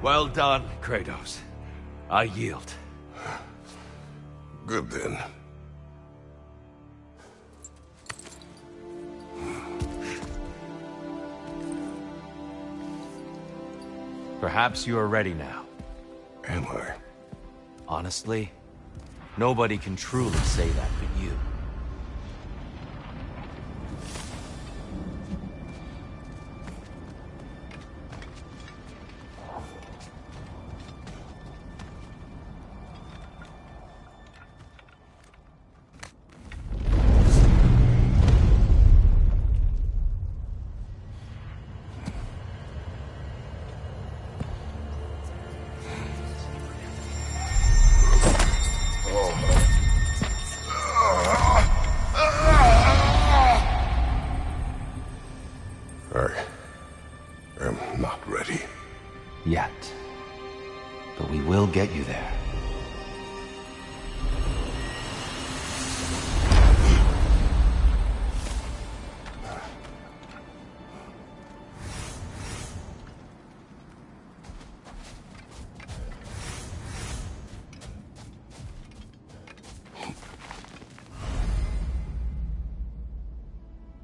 Well done, Kratos. I yield. Good then. Perhaps you are ready now. Am I? Honestly, nobody can truly say that but you. I am not ready. Yet. But we will get you there.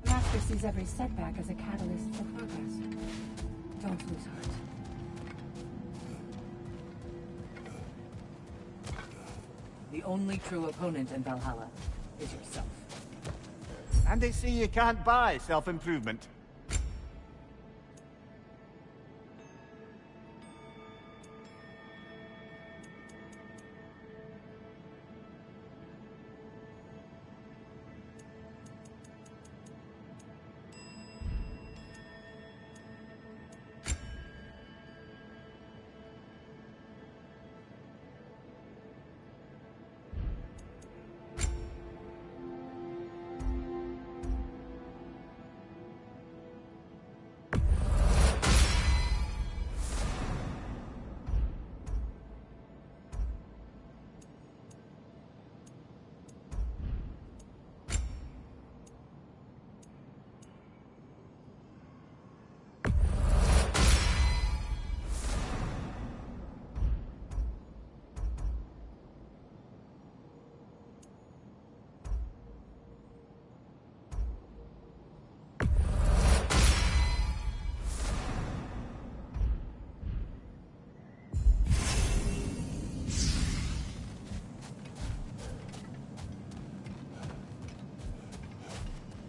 Master sees every setback as a catalyst for progress. Don't lose heart. The only true opponent in Valhalla is yourself. And they say you can't buy self-improvement.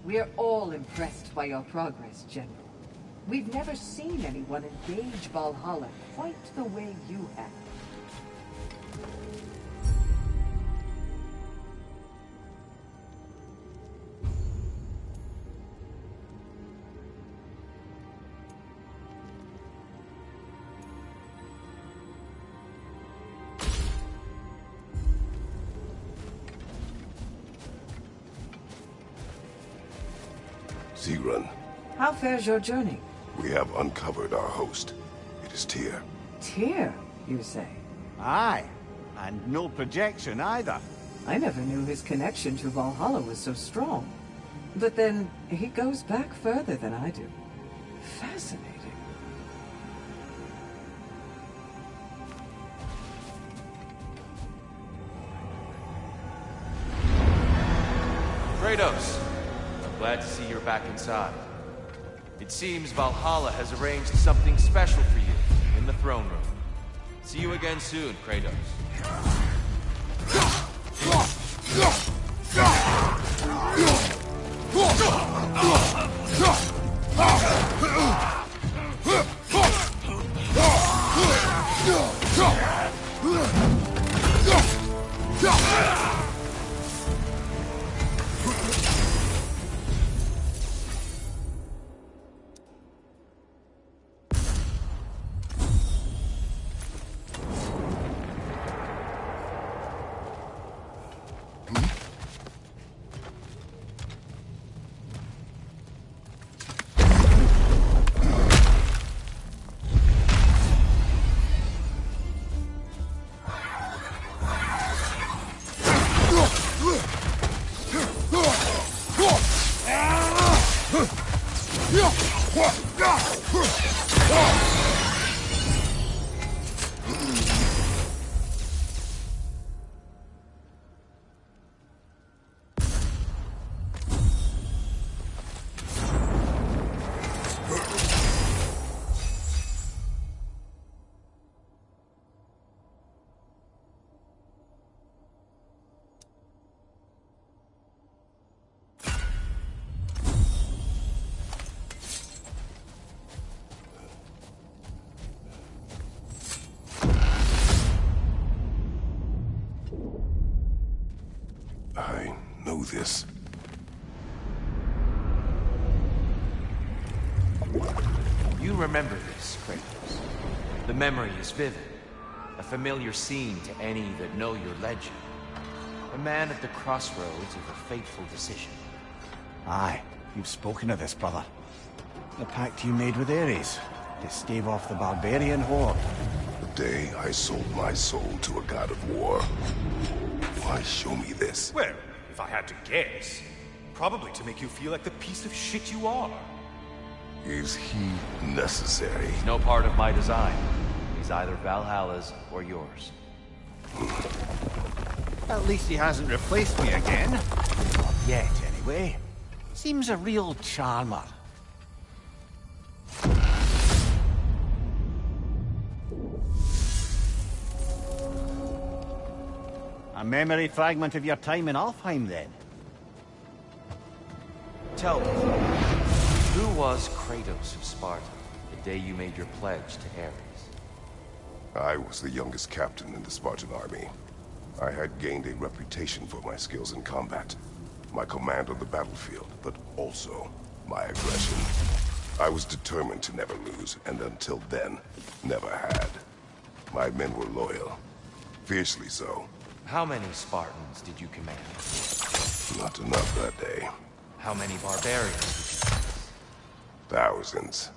We're all impressed by your progress, General. We've never seen anyone engage Valhalla quite the way you have. Sigrun, How fares your journey? we have uncovered our host. It is Tyr. Tyr, you say? Aye, and no projection either. I never knew his connection to Valhalla was so strong. But then, he goes back further than I do. Fascinating. Kratos, I'm glad to see you're back inside. It seems Valhalla has arranged something special for you in the throne room. See you again soon, Kratos. I know this. You remember this, Kratos. The memory is vivid. A familiar scene to any that know your legend. A man at the crossroads of a fateful decision. Aye, you've spoken of this, brother. The pact you made with Ares, to stave off the barbarian horde. The day I sold my soul to a god of war. Why show me this? Well, if I had to guess, probably to make you feel like the piece of shit you are. Is he necessary? He's no part of my design. He's either Valhalla's or yours. At least he hasn't replaced me again. Not yet, anyway. Seems a real charmer. A memory fragment of your time in Alfheim, then? Tell me, who was Kratos of Sparta the day you made your pledge to Ares? I was the youngest captain in the Spartan army. I had gained a reputation for my skills in combat, my command on the battlefield, but also my aggression. I was determined to never lose, and until then, never had. My men were loyal, fiercely so. How many Spartans did you command? Not enough that day. How many barbarians did you face? Thousands.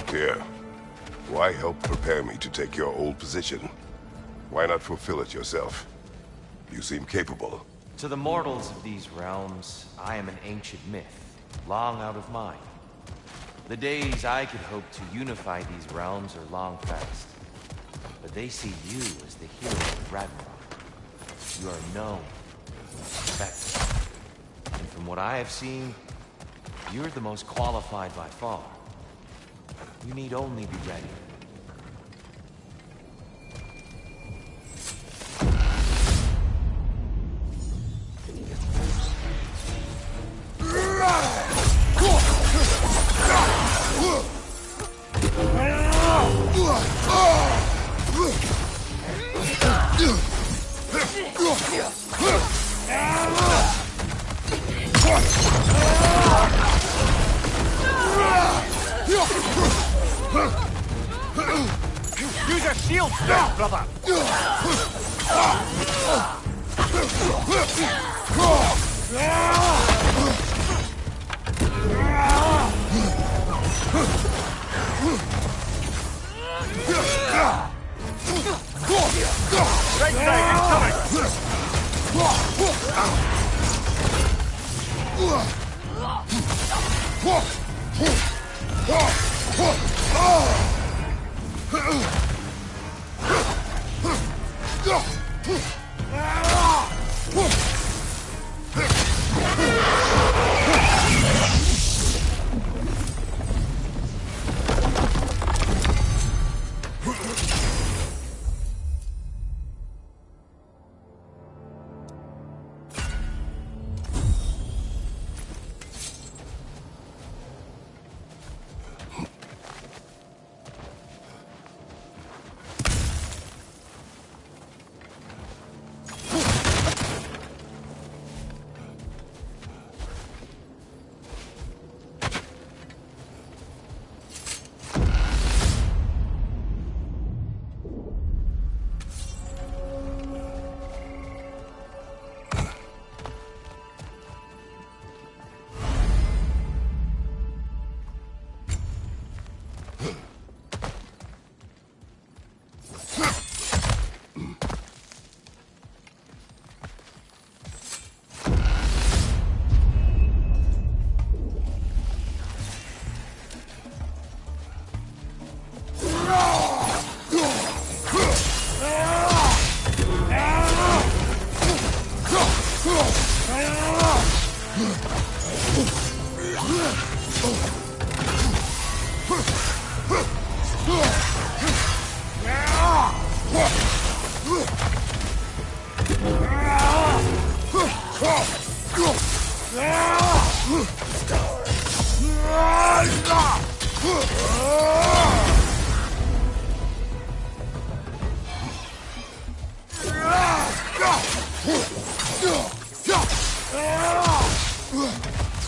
Here. Why help prepare me to take your old position? Why not fulfill it yourself? You seem capable. To the mortals of these realms, I am an ancient myth, long out of mind. The days I could hope to unify these realms are long past. But they see you as the hero of Ragnarok. You are known, respected. And from what I have seen, you're the most qualified by far. You need only be ready. Straight, brother! Right side, incoming!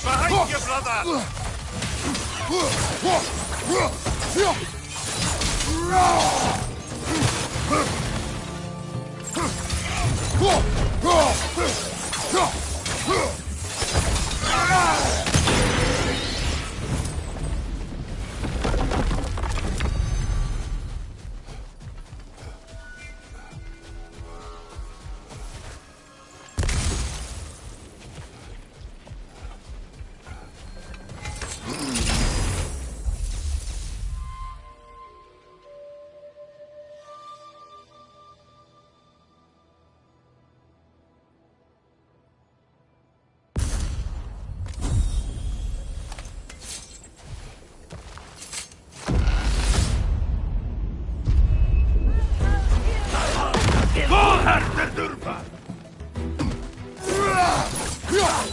Behind you, brother!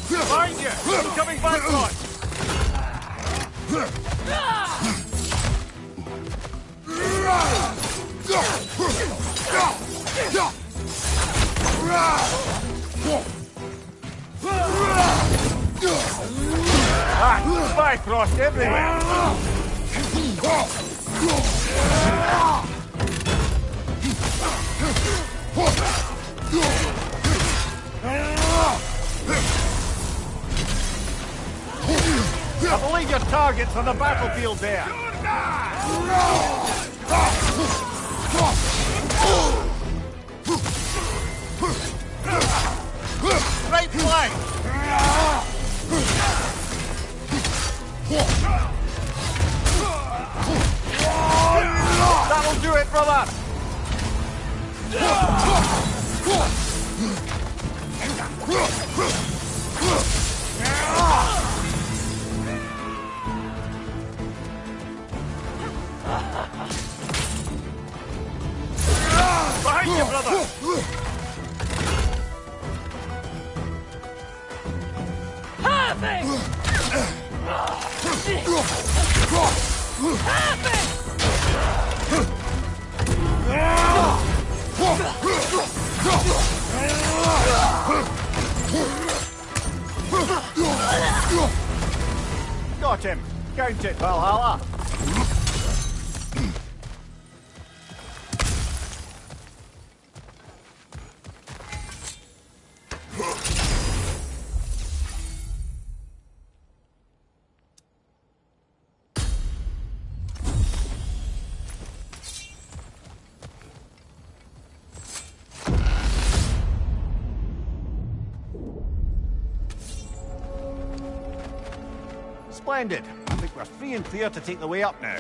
Behind you! Coming back on! Bifrost everywhere! I believe your target's on the battlefield there. Right flank! That'll do it, brother! Behind you, brother! Perfect! Got him! Count it, Valhalla! Splendid. I think we're free and clear to take the way up now.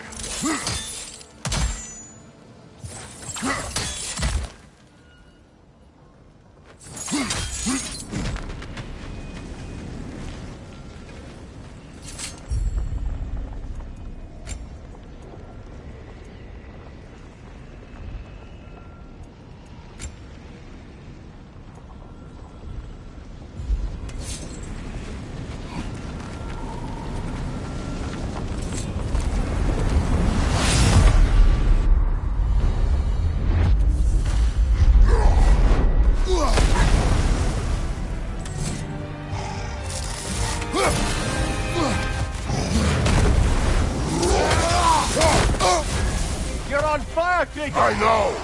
You're on fire, Kratos! I know!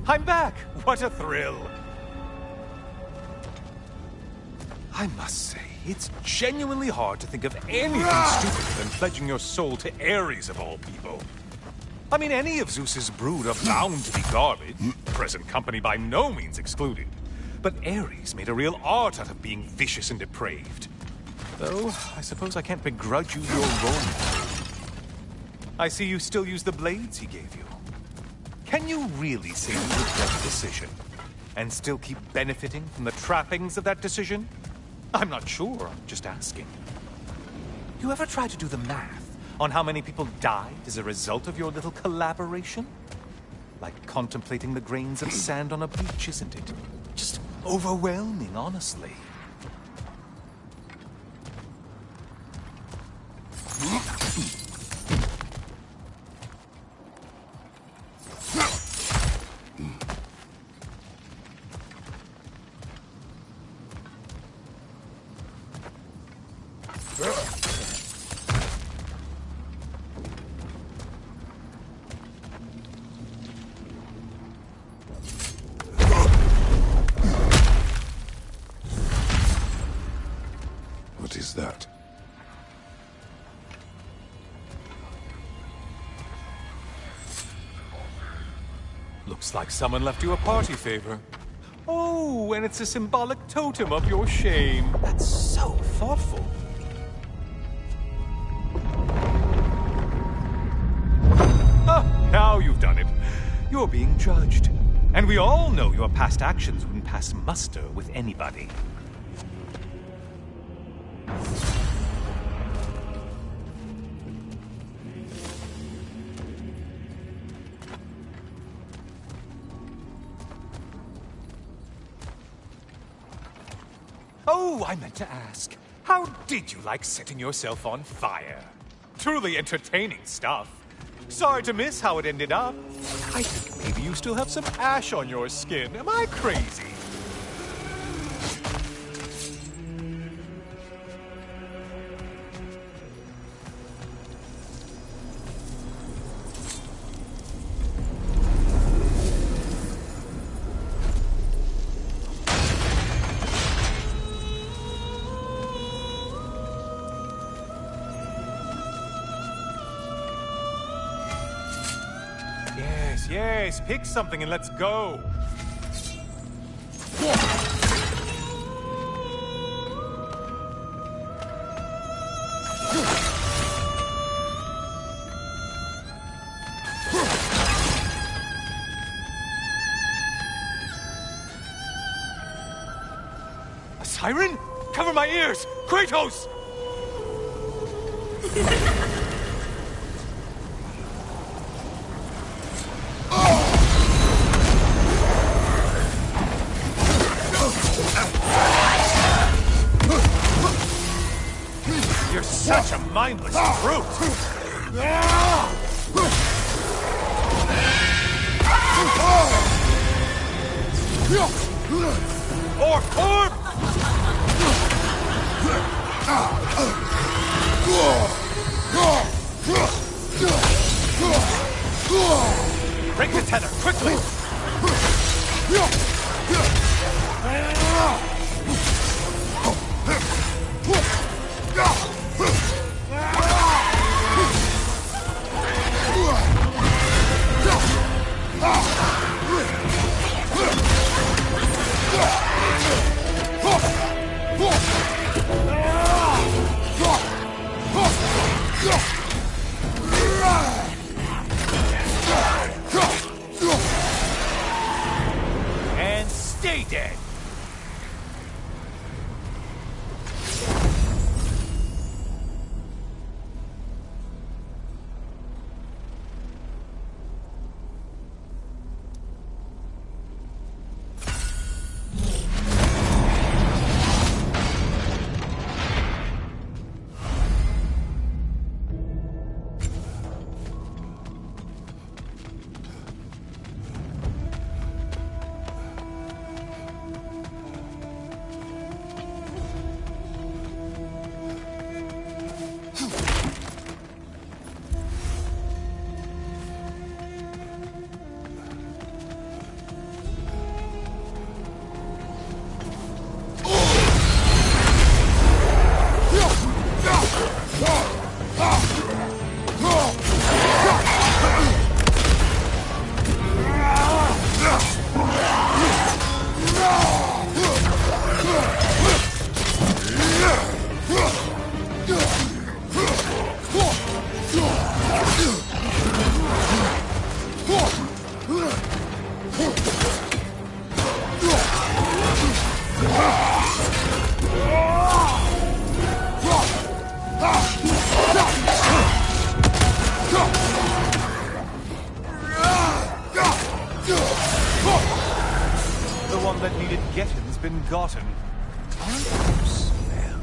I'm back! What a thrill! I must say, it's genuinely hard to think of anything stupider than pledging your soul to Ares of all people. I mean, any of Zeus's brood are bound to be garbage, present company by no means excluded. But Ares made a real art out of being vicious and depraved. Though, I suppose I can't begrudge you your role. I see you still use the blades he gave you. Can you really say you regret the decision, and still keep benefiting from the trappings of that decision? I'm not sure, I'm just asking. You ever try to do the math on how many people died as a result of your little collaboration? Like contemplating the grains of sand on a beach, isn't it? Just overwhelming, honestly. What is that? Looks like someone left you a party favor. Oh, and it's a symbolic totem of your shame. That's so thoughtful. Ah, now you've done it. You're being judged. And we all know your past actions wouldn't pass muster with anybody. Oh, I meant to ask. How did you like setting yourself on fire? Truly entertaining stuff. Sorry to miss how it ended up. I think maybe you still have some ash on your skin. Am I crazy? Yes, pick something and let's go. A siren? Cover my ears! Kratos! You're such a mindless brute! Orb! Break the tether, quickly! And stay dead! The one that needed getting's been gotten. Aren't you smell?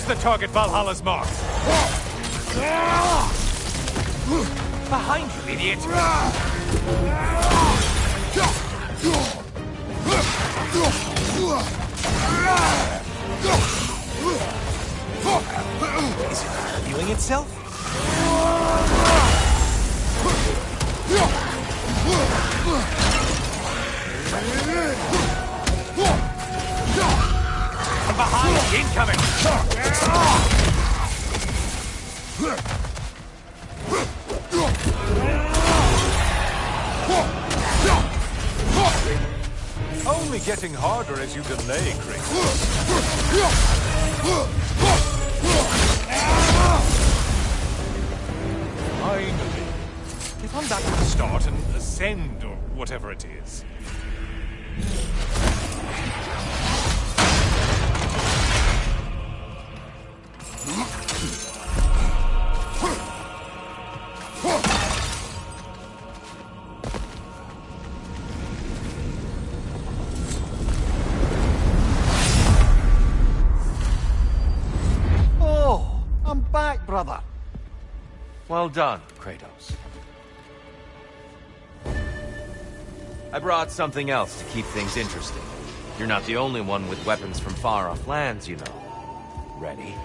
Where's the target Valhalla's marked? Behind you, idiot! Is it healing itself? From behind, incoming! Only getting harder as you delay, Kratos. Finally. Get on back to the start and ascend, or whatever it is. Oh, I'm back, brother. Well done, Kratos. I brought something else to keep things interesting. You're not the only one with weapons from far-off lands, you know. Ready?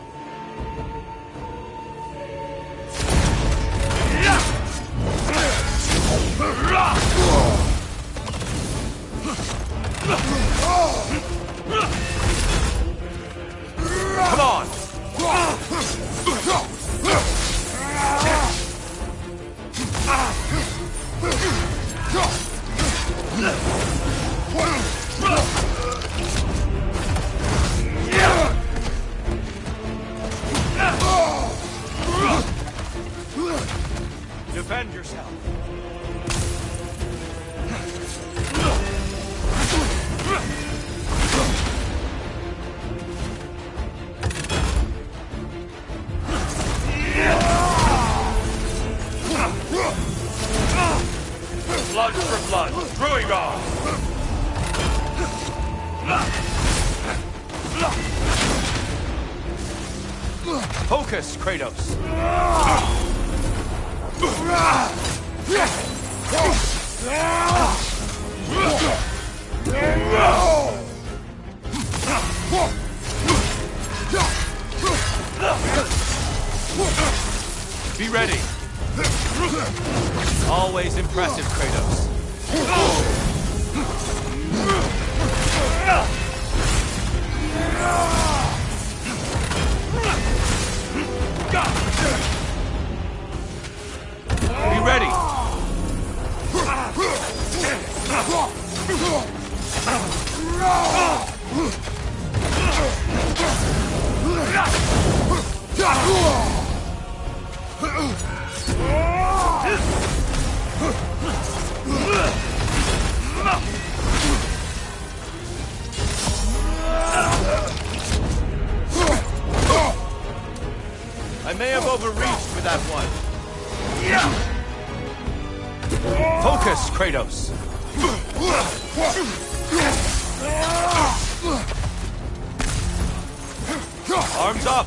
Come on! Defend yourself. Blood for blood. Druigar! Focus, Kratos. Be ready. Always impressive, Kratos. Be ready. I may have overreached with that one. Focus, Kratos. Arms up.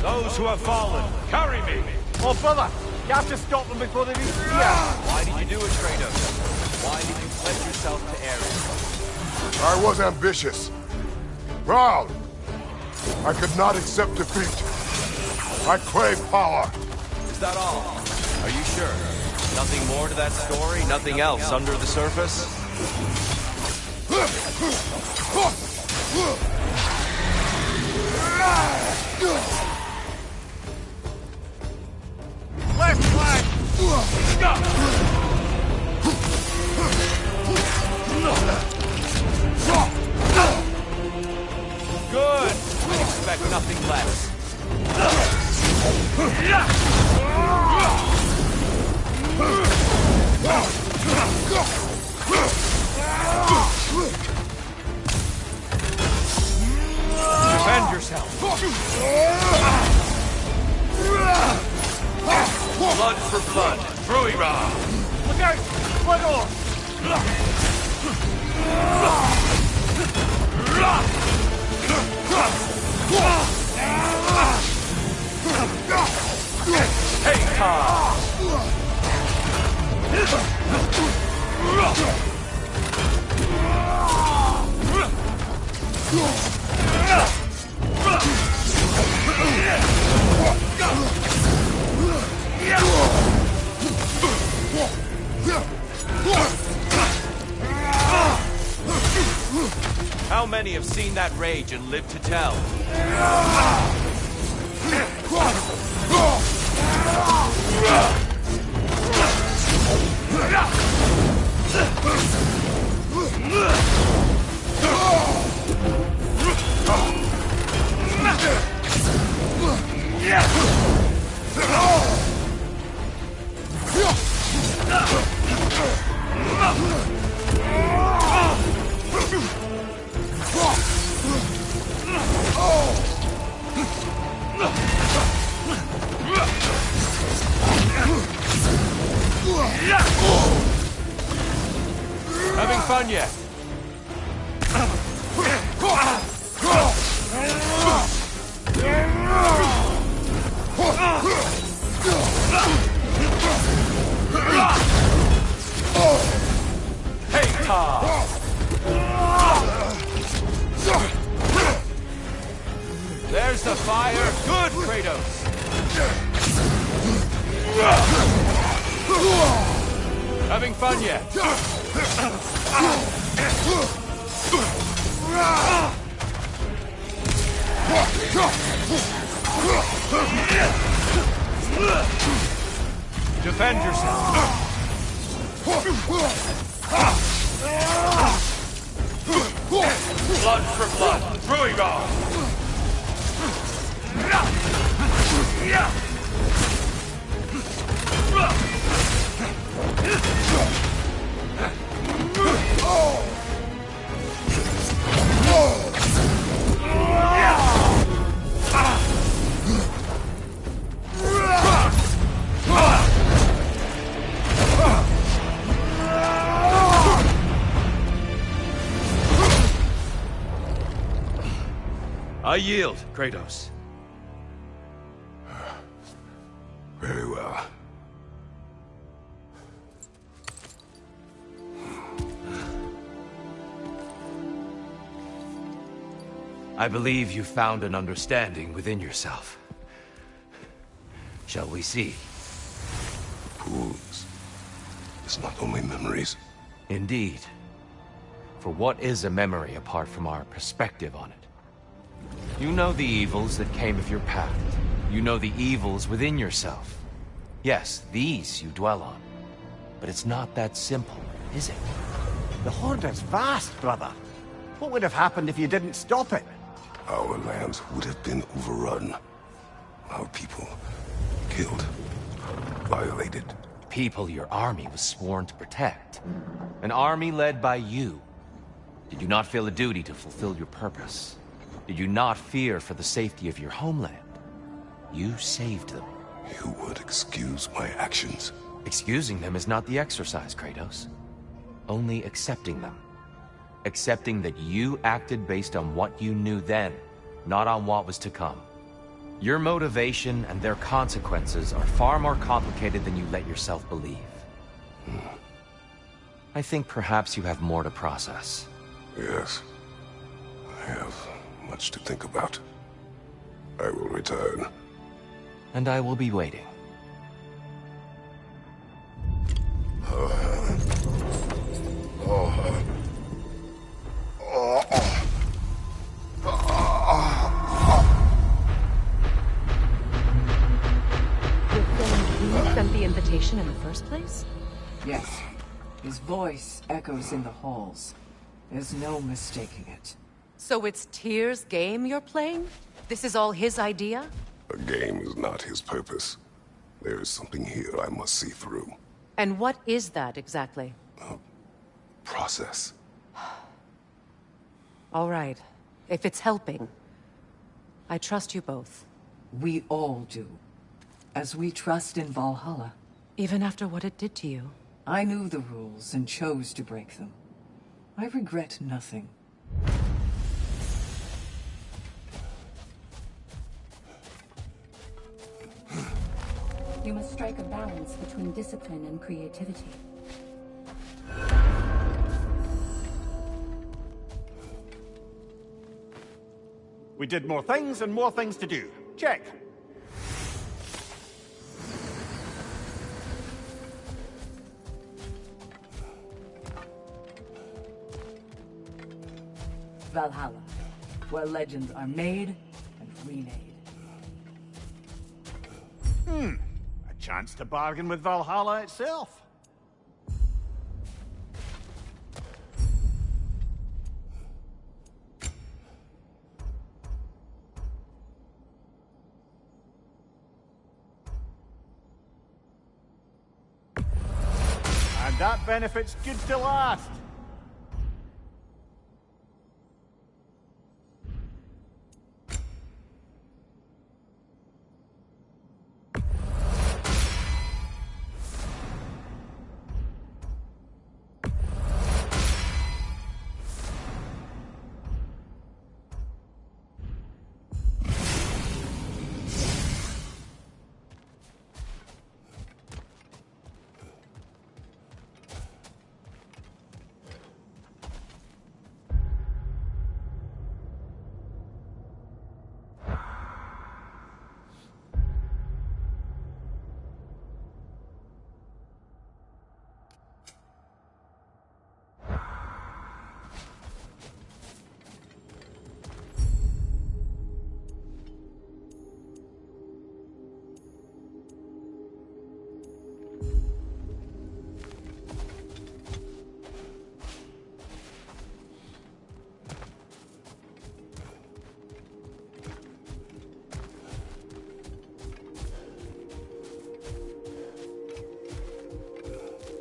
Those who have fallen, carry me! Oh, brother, you have to stop them before they reach here. Why did you do it, Kratos? Why did you pledge yourself to Ares? I was ambitious. Proud. I could not accept defeat. I crave power. Is that all? Are you sure? Nothing more to that story? Nothing else under the surface? Left flank! Good! I expect nothing less. for blood. Fruira! Look out! Blood ore! How many have seen that rage and lived to tell? Having fun yet? There's the fire. Good, Kratos. Having fun yet? Defend yourself. Blood for blood. Fruira! I yield, Kratos. Very well. I believe you found an understanding within yourself. Shall we see? Fools. It's not only memories. Indeed. For what is a memory apart from our perspective on it? You know the evils that came of your path. You know the evils within yourself. Yes, these you dwell on. But it's not that simple, is it? The Horde is vast, brother. What would have happened if you didn't stop it? Our lands would have been overrun. Our people killed, violated. People your army was sworn to protect. An army led by you. Did you not feel a duty to fulfill your purpose? Did you not fear for the safety of your homeland? You saved them. You would excuse my actions? Excusing them is not the exercise, Kratos. Only accepting them. Accepting that you acted based on what you knew then, not on what was to come. Your motivation and their consequences are far more complicated than you let yourself believe. I think perhaps you have more to process. Yes. I have much to think about. I will return. And I will be waiting. You sent the invitation in the first place? Yes. His voice echoes in the halls. There's no mistaking it. So it's Tyr's game you're playing? This is all his idea? A game is not his purpose. There is something here I must see through. And what is that exactly? Process. All right. If it's helping, I trust you both. We all do. As we trust in Valhalla. Even after what it did to you? I knew the rules and chose to break them. I regret nothing. You must strike a balance between discipline and creativity. We did more things and more things to do. Check. Valhalla, where legends are made and remade. A chance to bargain with Valhalla itself. And that benefit's good to last.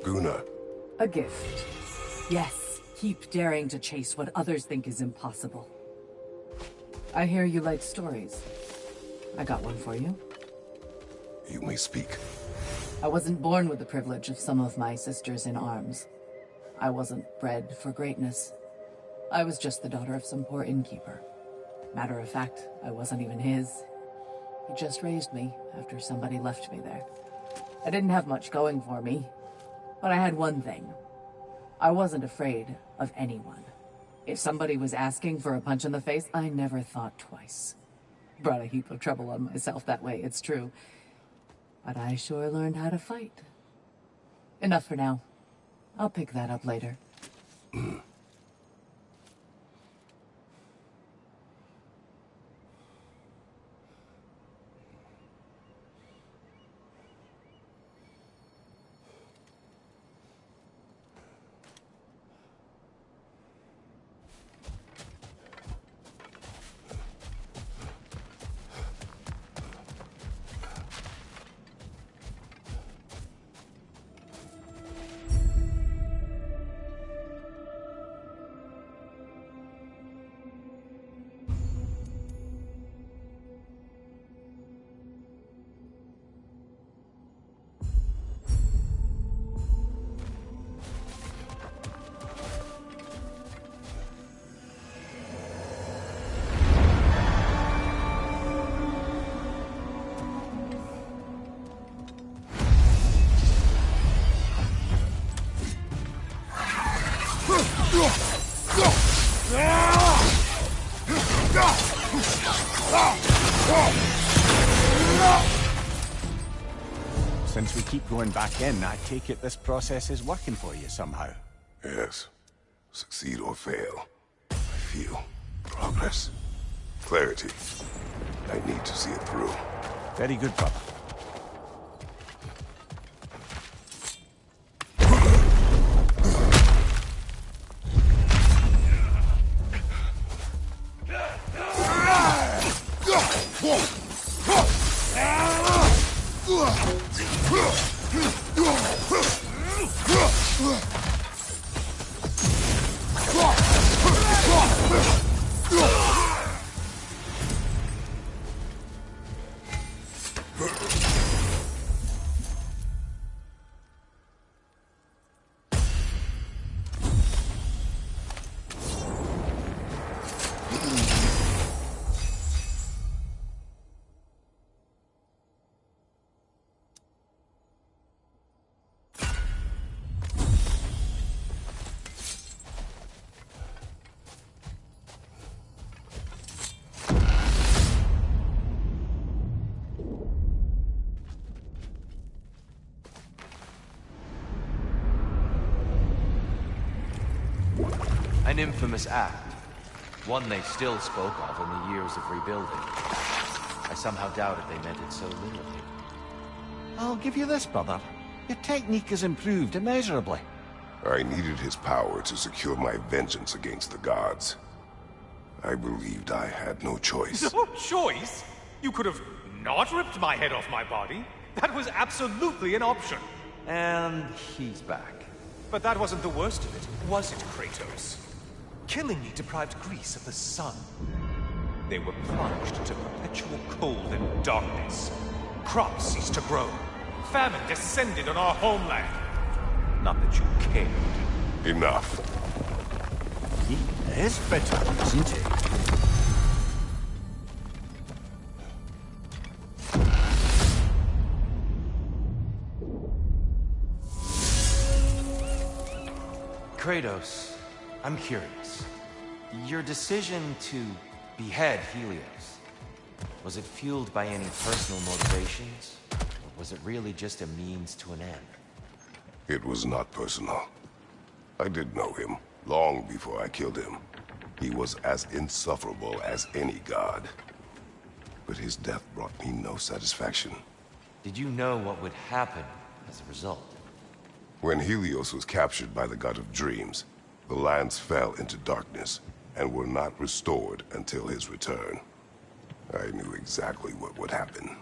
Guna. A gift. Yes, keep daring to chase what others think is impossible. I hear you like stories. I got one for you. You may speak. I wasn't born with the privilege of some of my sisters in arms. I wasn't bred for greatness. I was just the daughter of some poor innkeeper. Matter of fact, I wasn't even his. He just raised me after somebody left me there. I didn't have much going for me, but I had one thing. I wasn't afraid of anyone. If somebody was asking for a punch in the face, I never thought twice. Brought a heap of trouble on myself that way, it's true. But I sure learned how to fight. Enough for now. I'll pick that up later. Since we keep going back in, I take it this process is working for you somehow. Yes. Succeed or fail. I feel progress. Clarity. I need to see it through. Very good, brother. An infamous act. One they still spoke of in the years of rebuilding. I somehow doubted they meant it so literally. I'll give you this, brother. Your technique has improved immeasurably. I needed his power to secure my vengeance against the gods. I believed I had no choice. No choice? You could have not ripped my head off my body. That was absolutely an option. And he's back. But that wasn't the worst of it, was it, Kratos? Killing me deprived Greece of the sun. They were plunged into perpetual cold and darkness. Crops ceased to grow. Famine descended on our homeland. Not that you cared. Enough. He is bitter, isn't he? Kratos, I'm curious. Your decision to behead Helios, was it fueled by any personal motivations? Or was it really just a means to an end? It was not personal. I did know him, long before I killed him. He was as insufferable as any god. But his death brought me no satisfaction. Did you know what would happen as a result? When Helios was captured by the god of dreams, the lands fell into darkness and were not restored until his return. I knew exactly what would happen.